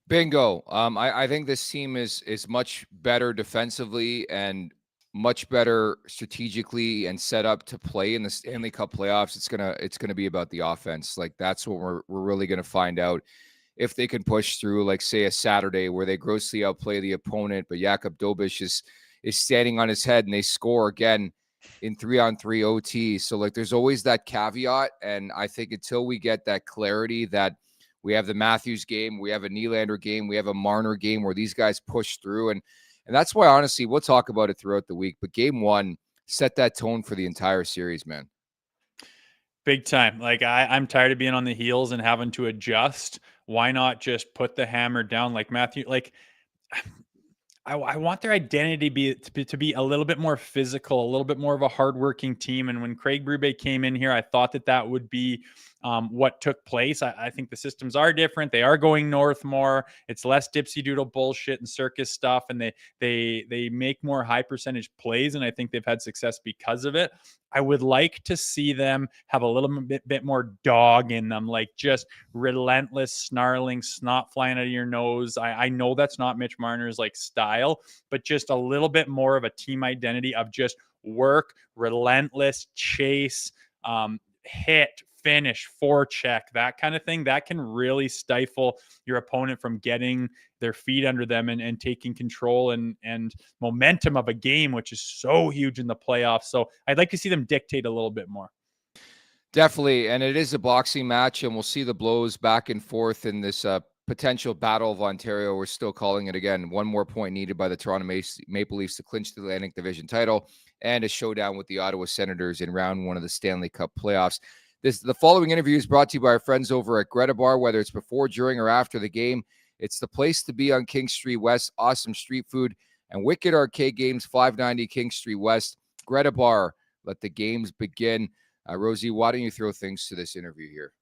Bingo. I think this team is much better defensively and much better strategically and set up to play in the Stanley Cup playoffs. It's gonna be about the offense. Like, that's what we're really gonna find out, if they can push through, like, say, a Saturday where they grossly outplay the opponent, but Jakub Dobiš is standing on his head and they score again in 3-on-3 OT. So, like, there's always that caveat. And I think until we get that clarity that we have the Matthews game, we have a Nylander game, we have a Marner game where these guys push through, and that's why, honestly, we'll talk about it throughout the week. But game 1 set that tone for the entire series, man. Big time. Like, I'm tired of being on the heels and having to adjust. Why not just put the hammer down? Like Matthew, like, I want their identity to be a little bit more physical, a little bit more of a hardworking team. And when Craig Berube came in here, I thought that would be what took place. I think the systems are different. They are going north more. It's less dipsy doodle bullshit and circus stuff, and they make more high percentage plays, and I think they've had success because of it. I would like to see them have a little bit more dog in them, like just relentless, snarling, snot flying out of your nose. I know that's not Mitch Marner's like style, but just a little bit more of a team identity of just work, relentless, chase, hit, finish, forecheck, that kind of thing. That can really stifle your opponent from getting their feet under them and taking control and momentum of a game, which is so huge in the playoffs. So I'd like to see them dictate a little bit more. Definitely. And it is a boxing match, and we'll see the blows back and forth in this potential Battle of Ontario. We're still calling it, again, one more point needed by the Toronto Maple Leafs to clinch the Atlantic Division title, and a showdown with the Ottawa Senators in round 1 of the Stanley Cup playoffs. The following interview is brought to you by our friends over at Greta Bar. Whether it's before, during, or after the game, it's the place to be on King Street West. Awesome street food and wicked arcade games, 590 King Street West. Greta Bar, let the games begin. Rosey, why don't you throw things to this interview here?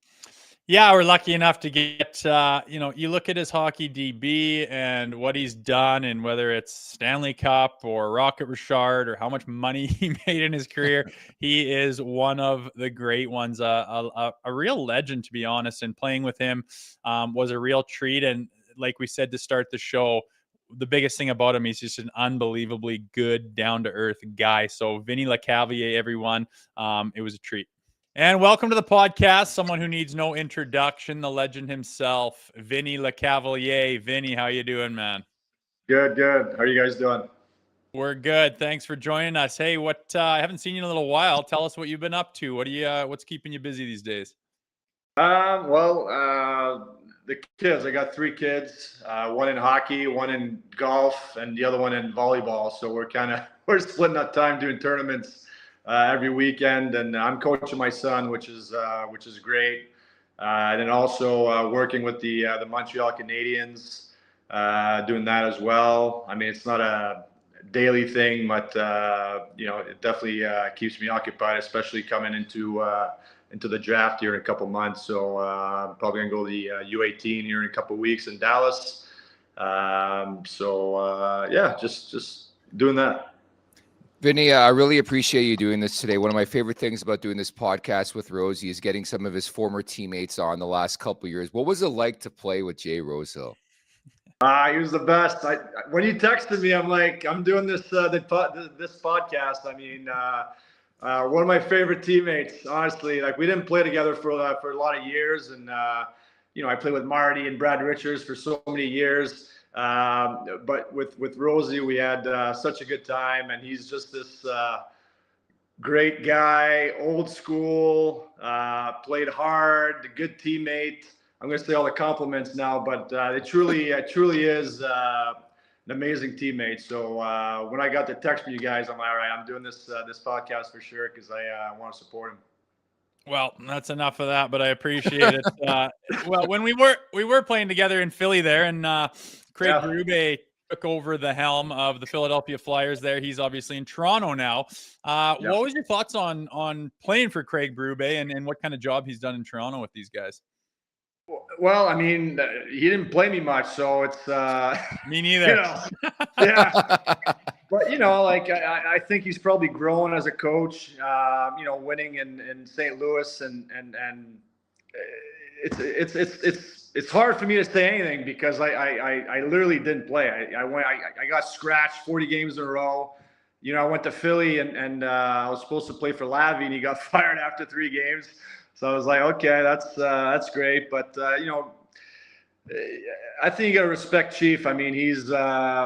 Yeah, we're lucky enough to get, you look at his hockey DB and what he's done, and whether it's Stanley Cup or Rocket Richard or how much money he made in his career, he is one of the great ones, a real legend, to be honest. And playing with him was a real treat. And like we said to start the show, the biggest thing about him, he's just an unbelievably good, down-to-earth guy. So Vinny Lecavalier, everyone, it was a treat. And welcome to the podcast, someone who needs no introduction, the legend himself, Vinny Lecavalier. Vinny, how you doing, man? Good. How are you guys doing? We're good. Thanks for joining us. Hey, I haven't seen you in a little while. Tell us what you've been up to. What's keeping you busy these days? The kids. I got 3 kids. One in hockey, one in golf, and the other one in volleyball. So we're splitting up time doing tournaments every weekend, and I'm coaching my son, which is great. And then also working with the Montreal Canadiens, doing that as well. I mean, it's not a daily thing, but it definitely keeps me occupied, especially coming into the draft here in a couple months. So I'm probably gonna go to the U18 here in a couple weeks in Dallas. Just doing that. Vinny, I really appreciate you doing this today. One of my favorite things about doing this podcast with Rosey is getting some of his former teammates on the last couple of years. What was it like to play with Jay Rosehill? He was the best. When you texted me, I'm like, I'm doing this podcast. I mean, one of my favorite teammates, honestly. Like, we didn't play together for a lot of years, and I played with Marty and Brad Richards for so many years. But with Rosey, we had such a good time, and he's just this great guy, old school, played hard, a good teammate. I'm going to say all the compliments now, but it truly is an amazing teammate. So when I got the text from you guys, I'm like, all right, I'm doing this podcast for sure, because I want to support him. Well, that's enough of that, but I appreciate it. Well, when we were playing together in Philly there, and Craig Berube took over the helm of the Philadelphia Flyers there. He's obviously in Toronto now. What was your thoughts on playing for Craig Berube, and what kind of job he's done in Toronto with these guys? Well, I mean, he didn't play me much, so it's me neither. Yeah. But I think he's probably grown as a coach. Winning in St. Louis, and it's hard for me to say anything, because I literally didn't play. I got scratched 40 games in a row. I went to Philly, and I was supposed to play for Lavi, and he got fired after 3 games. So I was like, okay, that's great. But I think you got to respect Chief. I mean, he's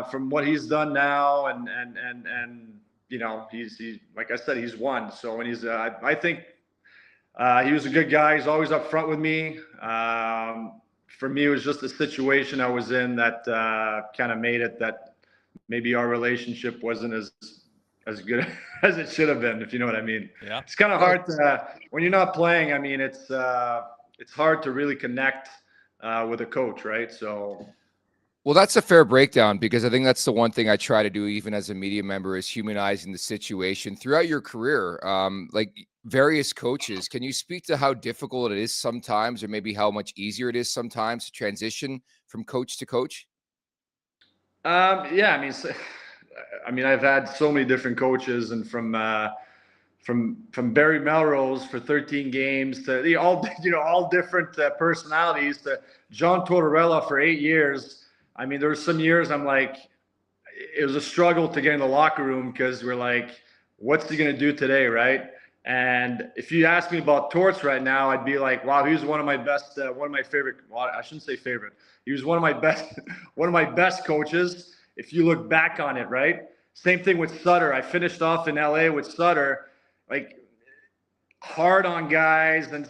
from what he's done now, and he's like I said, he's won. So when I think he was a good guy. He's always up front with me. For me, it was just a situation I was in that kind of made it that maybe our relationship wasn't as good as it should have been, if you know what I mean. Yeah. It's kind of hard to, when you're not playing. I mean, it's hard to really connect with a coach, right? So. Well, that's a fair breakdown, because I think that's the one thing I try to do, even as a media member, is humanizing the situation throughout your career. Like various coaches, can you speak to how difficult it is sometimes, or maybe how much easier it is sometimes to transition from coach to coach? Yeah, I mean, I've had so many different coaches, and from Barry Melrose for 13 games to all different personalities, to John Tortorella for 8 years. I mean, there were some years I'm like, it was a struggle to get in the locker room, because we're like, what's he going to do today, right? And if you ask me about Torts right now, I'd be like, wow, he was one of my best, one of my favorite. Well, I shouldn't say favorite. He was one of my best coaches. If you look back on it, right? Same thing with Sutter. I finished off in LA with Sutter, like hard on guys. And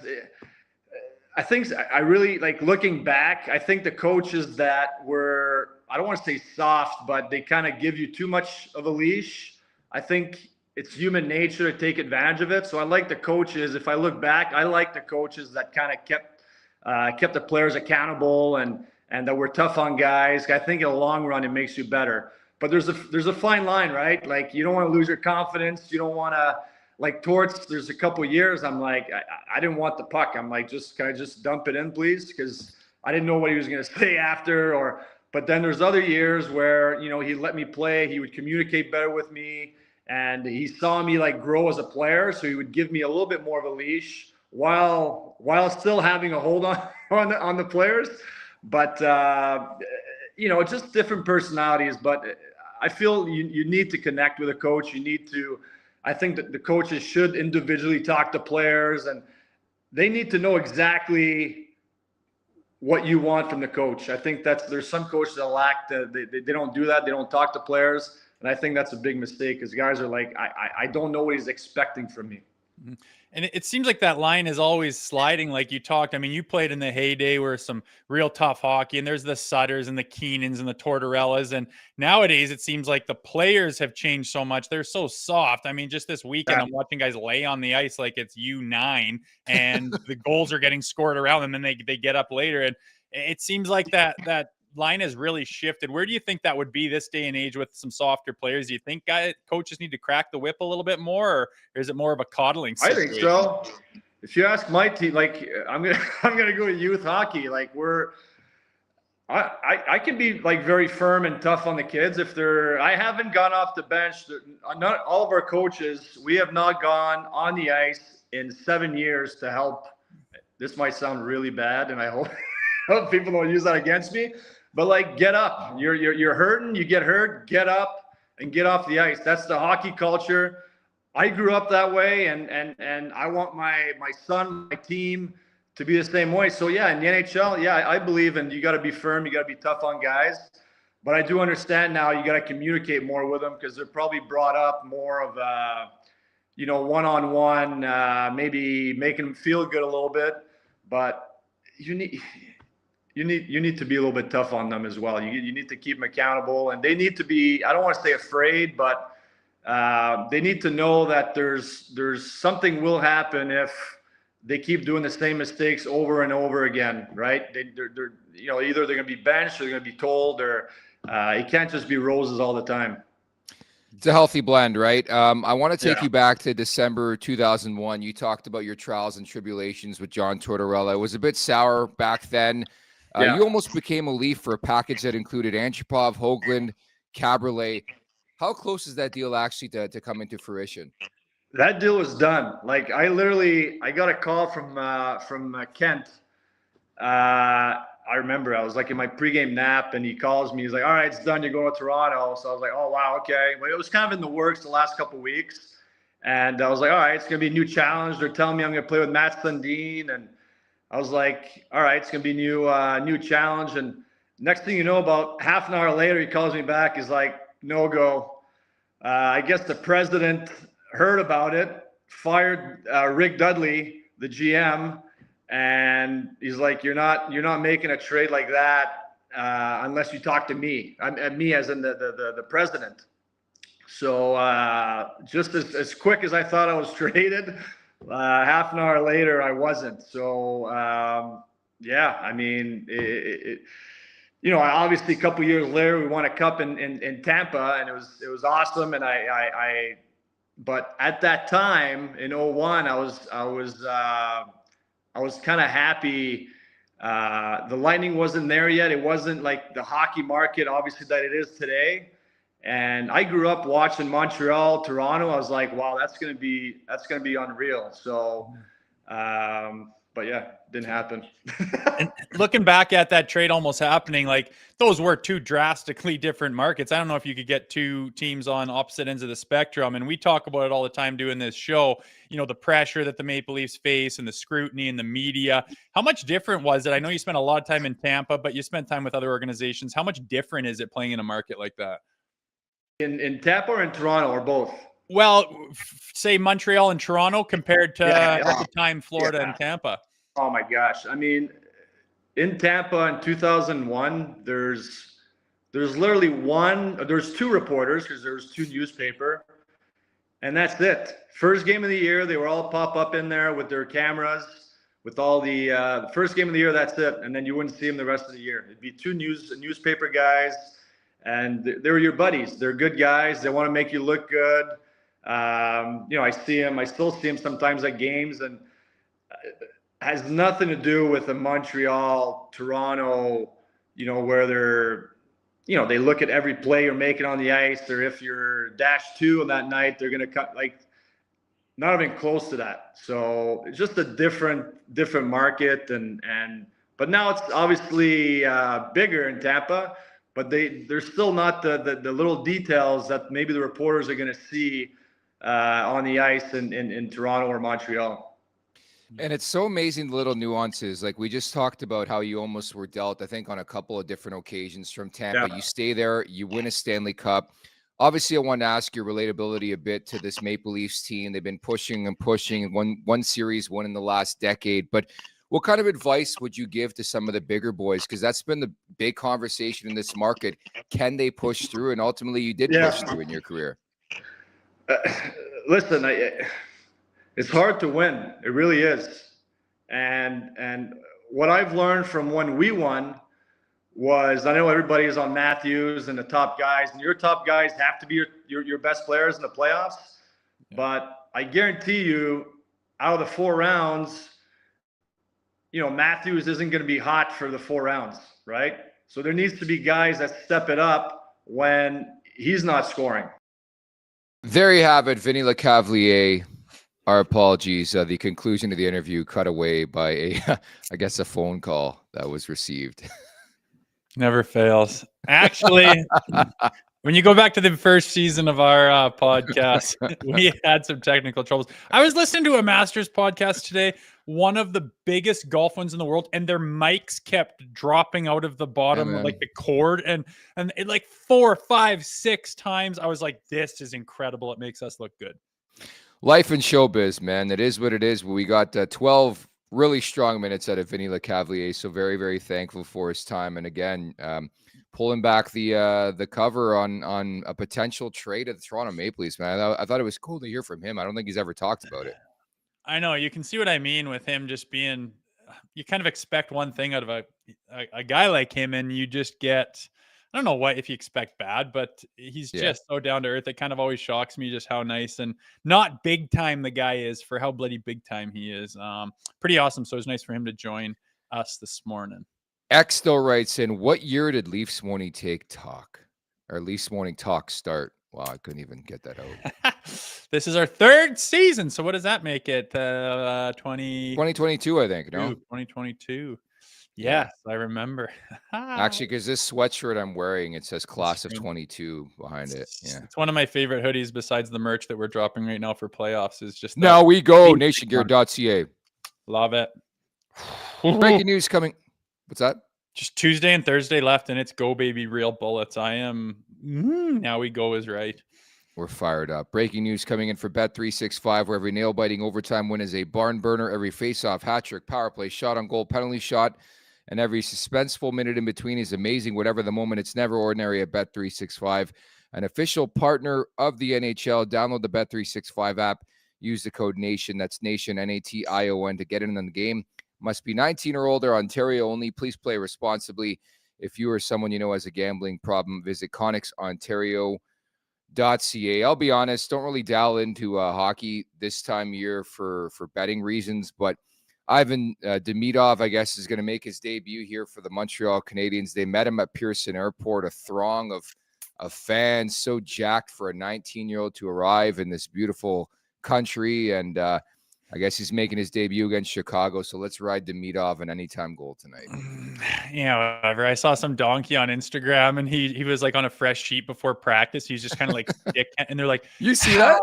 I think I really like looking back. I think the coaches that were, I don't want to say soft, but they kind of give you too much of a leash. I think it's human nature to take advantage of it. So I like the coaches. If I look back, I like the coaches that kind of kept the players accountable, and that were tough on guys. I think in the long run, it makes you better. But there's a fine line, right? Like, you don't want to lose your confidence. You don't want to like there's a couple years I'm like, I didn't want the puck. I'm like, can I just dump it in, please? Because I didn't know what he was going to say after. But then there's other years where, you know, he let me play. He would communicate better with me, and he saw me like grow as a player. So he would give me a little bit more of a leash while still having a hold on the players. But, you know, just different personalities. But I feel you need to connect with a coach. I think that the coaches should individually talk to players, and they need to know exactly what you want from the coach. I think there's some coaches that lack they don't do that. They don't talk to players. And I think that's a big mistake, because guys are like, I don't know what he's expecting from me. Mm-hmm. And it seems like that line is always sliding, like you talked. I mean, you played in the heyday where some real tough hockey, and there's the Sutters and the Keenans and the Tortorellas. And nowadays it seems like the players have changed so much. They're so soft. I mean, just this weekend, I'm watching guys lay on the ice like it's U9, and the goals are getting scored around them, and they get up later. And it seems like that line has really shifted. Where do you think that would be this day and age with some softer players? Do you think coaches need to crack the whip a little bit more, or is it more of a coddling situation? I think so. If you ask my team, like I'm gonna go to youth hockey. Like I can be like very firm and tough on the kids if I haven't gone off the bench. Not all of our coaches, we have not gone on the ice in 7 years to help. This might sound really bad, and I hope people don't use that against me. But like, get up. You're hurting. You get hurt. Get up and get off the ice. That's the hockey culture. I grew up that way, and I want my son, my team, to be the same way. So yeah, in the NHL, yeah, I believe in you got to be firm. You got to be tough on guys. But I do understand now you got to communicate more with them, because they're probably brought up more of you know, one-on-one, maybe making them feel good a little bit. But you need to be a little bit tough on them as well. You need to keep them accountable, and they need to be, I don't want to say afraid, but they need to know that there's something will happen if they keep doing the same mistakes over and over again, right? They're you know, either they're going to be benched or they're going to be told, or it can't just be roses all the time. It's a healthy blend, right? I want to take you back to December 2001. You talked about your trials and tribulations with John Tortorella. It was a bit sour back then. You almost became a Leaf for a package that included Antropov, Hoagland, Cabriolet. How close is that deal actually to come into fruition? That deal was done. Like I got a call from Kent. I remember I was like in my pregame nap, and he calls me. He's like, "All right, it's done. You're going to Toronto." So I was like, "Oh wow, okay." But it was kind of in the works the last couple of weeks, and I was like, "All right, it's gonna be a new challenge." They're telling me I'm gonna play with Matt Sundin, and I was like, "All right, it's gonna be new challenge." And next thing you know, about half an hour later, he calls me back. He's like, "No go." I guess the president heard about it, fired Rick Dudley, the GM. And he's like, you're not making a trade like that unless you talk to me. Me as in the president. So just as quick as I thought I was traded, half an hour later I wasn't. So yeah, I mean, you know, obviously a couple years later we won a cup in Tampa, and it was awesome. And but at that time in 01, I was kind of happy. The Lightning wasn't there yet. It wasn't like the hockey market, obviously, that it is today. And I grew up watching Montreal, Toronto. I was like, wow, that's gonna be unreal. So, but yeah, didn't happen. And looking back at that trade almost happening, like those were two drastically different markets. I don't know if you could get two teams on opposite ends of the spectrum. And we talk about it all the time doing this show, you know, the pressure that the Maple Leafs face and the scrutiny and the media. How much different was it? I know you spent a lot of time in Tampa, but you spent time with other organizations. How much different is it playing in a market like that? In Tampa or in Toronto or both? Well, say Montreal and Toronto compared to at the time Florida and Tampa. Oh my gosh. I mean, in Tampa in 2001, there's literally there's two reporters, because there was two newspaper, and that's it. First game of the year, they were all pop up in there with their cameras, with all the first game of the year, that's it. And then you wouldn't see them the rest of the year. It'd be two newspaper guys, and they're your buddies. They're good guys. They want to make you look good. I still see him sometimes at games, and has nothing to do with the Montreal, Toronto, where they're, they look at every play you're making on the ice, or if you're -2 on that night, they're going to cut, like, not even close to that. So it's just a different market, but now it's obviously bigger in Tampa, but they're still not the little details that maybe the reporters are going to see on the ice in Toronto or Montreal. And it's so amazing, the little nuances. Like we just talked about how you almost were dealt, I think, on a couple of different occasions from Tampa. Yeah. You stay there, you win a Stanley Cup. Obviously, I want to ask your relatability a bit to this Maple Leafs team. They've been pushing and pushing, one series, one in the last decade. But what kind of advice would you give to some of the bigger boys? Because that's been the big conversation in this market. Can they push through? And ultimately, you did push through in your career. Listen, it's hard to win. It really is. And what I've learned from when we won was, I know everybody is on Matthews and the top guys, and your top guys have to be your best players in the playoffs. Yeah. But I guarantee you, out of the 4 rounds, Matthews isn't going to be hot for the 4 rounds, right? So there needs to be guys that step it up when he's not scoring. There you have it, Vinny Lecavalier. Our apologies. The conclusion of the interview cut away by a phone call that was received. Never fails. Actually, when you go back to the first season of our podcast, we had some technical troubles. I was listening to a Masters podcast today, one of the biggest golf ones in the world, and their mics kept dropping out of the bottom, like the cord, and it like 4, 5, 6 times. I was like, this is incredible. It makes us look good. Life in showbiz, man. It is what it is. We got 12 really strong minutes out of Vinny Lecavalier, so very, very thankful for his time. And again, pulling back the cover on a potential trade of the Toronto Maple Leafs, man. I thought it was cool to hear from him. I don't think he's ever talked about it. I know. You can see what I mean with him just being, you kind of expect one thing out of a guy like him, and you just get, I don't know what if you expect bad, but he's just so down to earth. It kind of always shocks me just how nice and not big time the guy is for how bloody big time he is. Pretty awesome. So it was nice for him to join us this morning. X though writes in, what year did Leafs Morning Take talk or Leafs Morning Talk start? Wow, I couldn't even get that out. This is our 3rd season. So what does that make it? 2022, I think. No, 2022. Yes, I remember. Actually, because this sweatshirt I'm wearing, it says class of 22 behind it. Yeah, it's one of my favorite hoodies besides the merch that we're dropping right now for playoffs. Is just now we go nationgear.ca. Love it. Breaking news coming. What's that? Just Tuesday and Thursday left, and it's go baby real bullets. I am now we go is right. We're fired up. Breaking news coming in for Bet365, where every nail-biting overtime win is a barn burner. Every face-off, hat-trick, power play, shot on goal, penalty shot, and every suspenseful minute in between is amazing. Whatever the moment, it's never ordinary at Bet365, an official partner of the NHL. Download the Bet365 app. Use the code NATION. That's NATION, N-A-T-I-O-N, to get in on the game. Must be 19 or older, Ontario only. Please play responsibly. If you or someone you know has a gambling problem, visit ConnexOntario.ca. I'll be honest, don't really dial into hockey this time of year for betting reasons, but Ivan Demidov, I guess, is going to make his debut here for the Montreal Canadiens. They met him at Pearson Airport, a throng of fans, so jacked for a 19-year-old to arrive in this beautiful country, and I guess he's making his debut against Chicago, so let's ride Demidov an anytime goal tonight. Yeah, whatever. I saw some donkey on Instagram, and he was like on a fresh sheet before practice. He's just kind of like, and they're like, "You see that?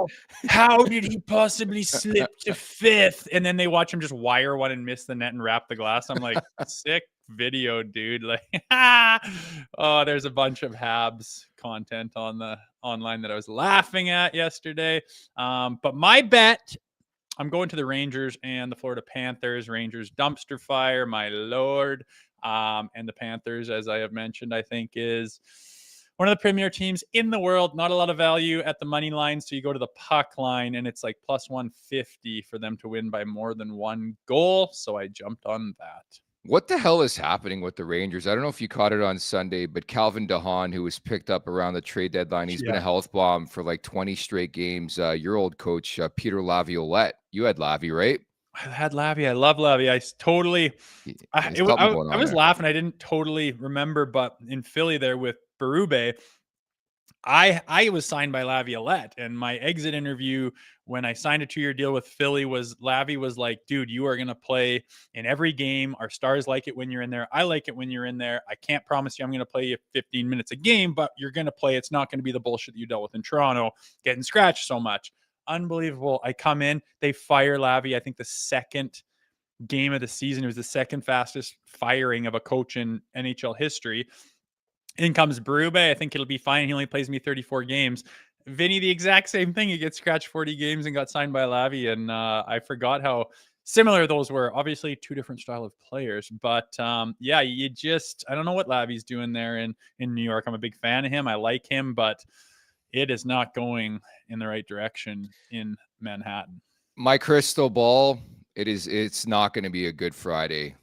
How did he possibly slip to 5th?" And then they watch him just wire one and miss the net and wrap the glass. I'm like, sick video, dude. Like, oh, there's a bunch of Habs content on the online that I was laughing at yesterday. But my bet, I'm going to the Rangers and the Florida Panthers. Rangers dumpster fire, my lord. And the Panthers, as I have mentioned, I think is one of the premier teams in the world. Not a lot of value at the money line. So you go to the puck line and it's like plus 150 for them to win by more than 1 goal. So I jumped on that. What the hell is happening with the Rangers? I don't know if you caught it on Sunday, but Calvin DeHaan, who was picked up around the trade deadline, he's been a health bomb for like 20 straight games. Your old coach, Peter Laviolette. You had Lavi, right? I had Lavi. I love Lavi. I was laughing. I didn't totally remember, but in Philly there with Berube, I was signed by Laviolette, and my exit interview when I signed a 2-year deal with Philly was Lavi was like, dude, you are going to play in every game. Our stars like it when you're in there. I like it when you're in there. I can't promise you I'm going to play you 15 minutes a game, but you're going to play. It's not going to be the bullshit that you dealt with in Toronto, getting scratched so much. Unbelievable. I come in, they fire Lavi. I think the second game of the season, it was the second fastest firing of a coach in NHL history. In comes Berube. I think it'll be fine. He only plays me 34 games. Vinny, the exact same thing. He gets scratched 40 games and got signed by Lavi. And I forgot how similar those were. Obviously, two different style of players. But yeah, I don't know what Lavi's doing there in New York. I'm a big fan of him. I like him, but it is not going in the right direction in Manhattan. My crystal ball, it's not going to be a good Friday.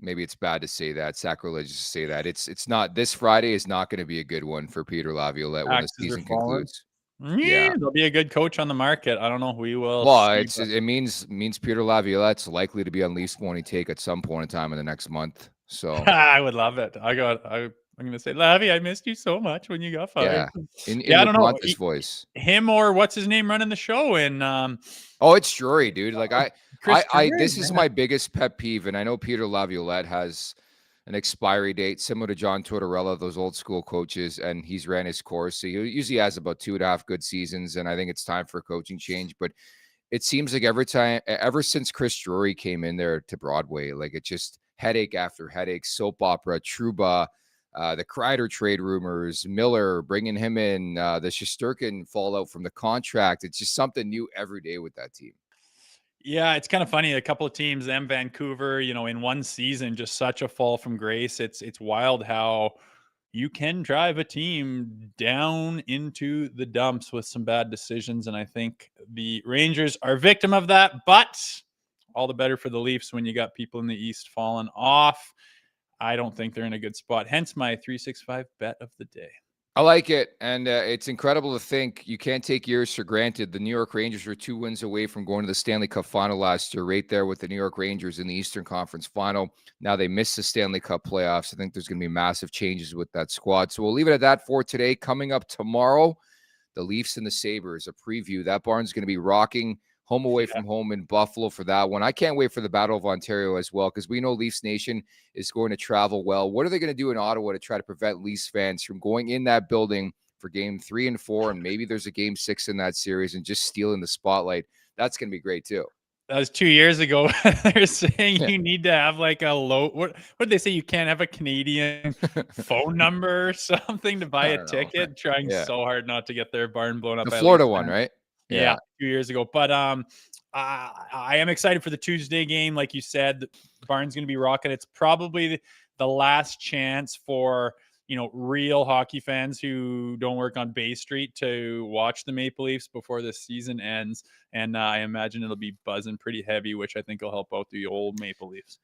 Maybe it's bad to say that, sacrilegious to say that. It's not. This Friday is not going to be a good one for Peter Laviolette when the season concludes. Yeah, there'll be a good coach on the market. I don't know who he will. Well, it means Peter Laviolette's likely to be on Leafs Morning Take at some point in time in the next month. So I would love it. I'm going to say, Lavi, I missed you so much when you got fired. Yeah, I don't know his voice. Him or what's his name running the show? And it's Drury, dude. Like this is my biggest pet peeve, and I know Peter Laviolette has an expiry date similar to John Tortorella, those old school coaches, and he's ran his course. So he usually has about 2.5 good seasons, and I think it's time for a coaching change. But it seems like ever since Chris Drury came in there to Broadway, like it just headache after headache, soap opera, Trouba, the Kreider trade rumors, Miller bringing him in, the Shesterkin fallout from the contract. It's just something new every day with that team. Yeah, it's kind of funny. A couple of teams, Vancouver, in one season, just such a fall from grace. It's wild how you can drive a team down into the dumps with some bad decisions. And I think the Rangers are a victim of that, but all the better for the Leafs when you got people in the East falling off. I don't think they're in a good spot. Hence my 365 bet of the day. I like it. And it's incredible to think you can't take years for granted. The New York Rangers were 2 wins away from going to the Stanley Cup final last year, right there with the New York Rangers in the Eastern Conference final. Now they missed the Stanley Cup playoffs. I think there's going to be massive changes with that squad. So we'll leave it at that for today. Coming up tomorrow, the Leafs and the Sabres, a preview. That barn's going to be rocking. Home away from home in Buffalo for that one. I can't wait for the Battle of Ontario as well, because we know Leafs Nation is going to travel well. What are they going to do in Ottawa to try to prevent Leafs fans from going in that building for game 3 and 4, and maybe there's a game 6 in that series and just stealing the spotlight? That's going to be great too. That was 2 years ago. They're saying you need to have like a low. What did they say? You can't have a Canadian phone number or something to buy a ticket. Trying so hard not to get their barn blown up. The Florida one, right? Yeah, 2 years ago. But I am excited for the Tuesday game. Like you said, the barn's going to be rocking. It's probably the last chance for real hockey fans who don't work on Bay Street to watch the Maple Leafs before the season ends. And I imagine it'll be buzzing pretty heavy, which I think will help out the old Maple Leafs.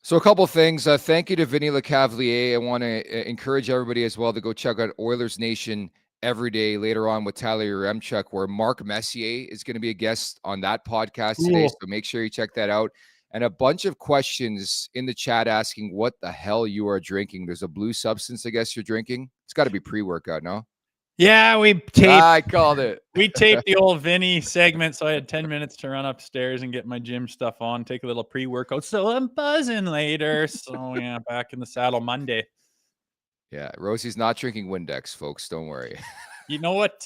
So a couple things. Thank you to Vinny Lecavalier. I want to encourage everybody as well to go check out Oilers Nation every day later on with Tyler Yaremchuk, where Mark Messier is going to be a guest on that podcast today. So make sure you check that out. And a bunch of questions in the chat asking what the hell you are drinking. There's a blue substance, I guess you're drinking. It's got to be pre-workout, no? Yeah, we taped. I called it. We taped the old Vinny segment, so I had 10 minutes to run upstairs and get my gym stuff on, take a little pre-workout. So I'm buzzing later. So yeah, back in the saddle Monday. Yeah, Rosey's not drinking Windex, folks. Don't worry. You know what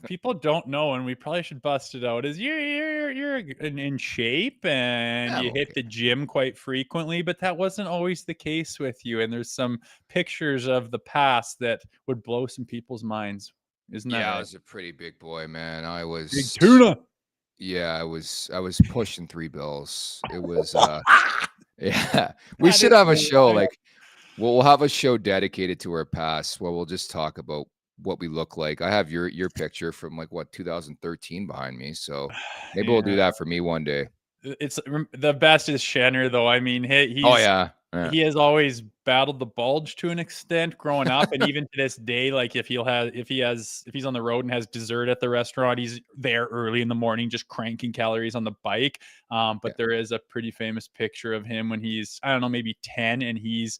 people don't know, and we probably should bust it out, is you're in shape and you hit the gym quite frequently, but that wasn't always the case with you. And there's some pictures of the past that would blow some people's minds. Isn't that? Yeah, I was a pretty big boy, man. I was big tuna. Yeah, I was pushing 3 bills. It was yeah. We should have a show like we'll have a show dedicated to our past where we'll just talk about what we look like. I have your picture from 2013 behind me. So maybe we'll do that for me one day. It's the best is Shenner though. I mean, he's he has always battled the bulge to an extent growing up, and even to this day, like if he's on the road and has dessert at the restaurant, he's there early in the morning just cranking calories on the bike. But there is a pretty famous picture of him when he's, I don't know, maybe 10, and he's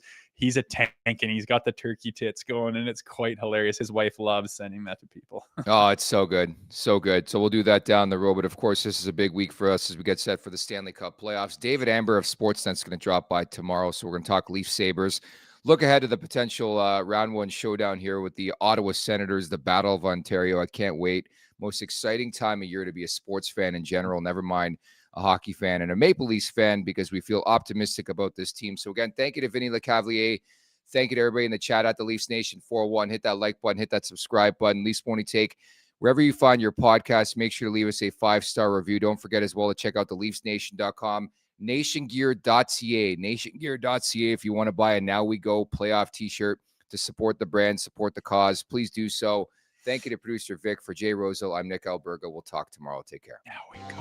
a tank and he's got the turkey tits going, and it's quite hilarious. His wife loves sending that to people. Oh, it's so good. So good. So we'll do that down the road. But of course, this is a big week for us as we get set for the Stanley Cup playoffs. David Amber of Sportsnet's going to drop by tomorrow. So we're going to talk Leaf Sabres. Look ahead to the potential round one showdown here with the Ottawa Senators, the Battle of Ontario. I can't wait. Most exciting time of year to be a sports fan in general, never mind a hockey fan and a Maple Leafs fan, because we feel optimistic about this team. So again, thank you to Vinny Lecavalier. Thank you to everybody in the chat at the Leafs Nation 401. Hit that like button, hit that subscribe button. Leafs Morning Take, wherever you find your podcast, make sure to leave us a 5-star review. Don't forget as well to check out the LeafsNation.com, nationgear.ca, nationgear.ca if you want to buy a Now We Go playoff t-shirt to support the brand, support the cause. Please do so. Thank you to producer Vic. For Jay Rosehill, I'm Nick Alberga. We'll talk tomorrow. Take care. Now we go.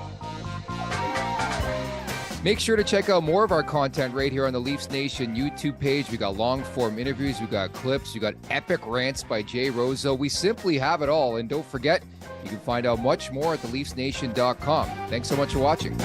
Make sure to check out more of our content right here on the Leafs Nation YouTube page. We got long-form interviews. We got clips. We got epic rants by Jay Rosehill. We simply have it all. And don't forget, you can find out much more at theleafsnation.com. Thanks so much for watching.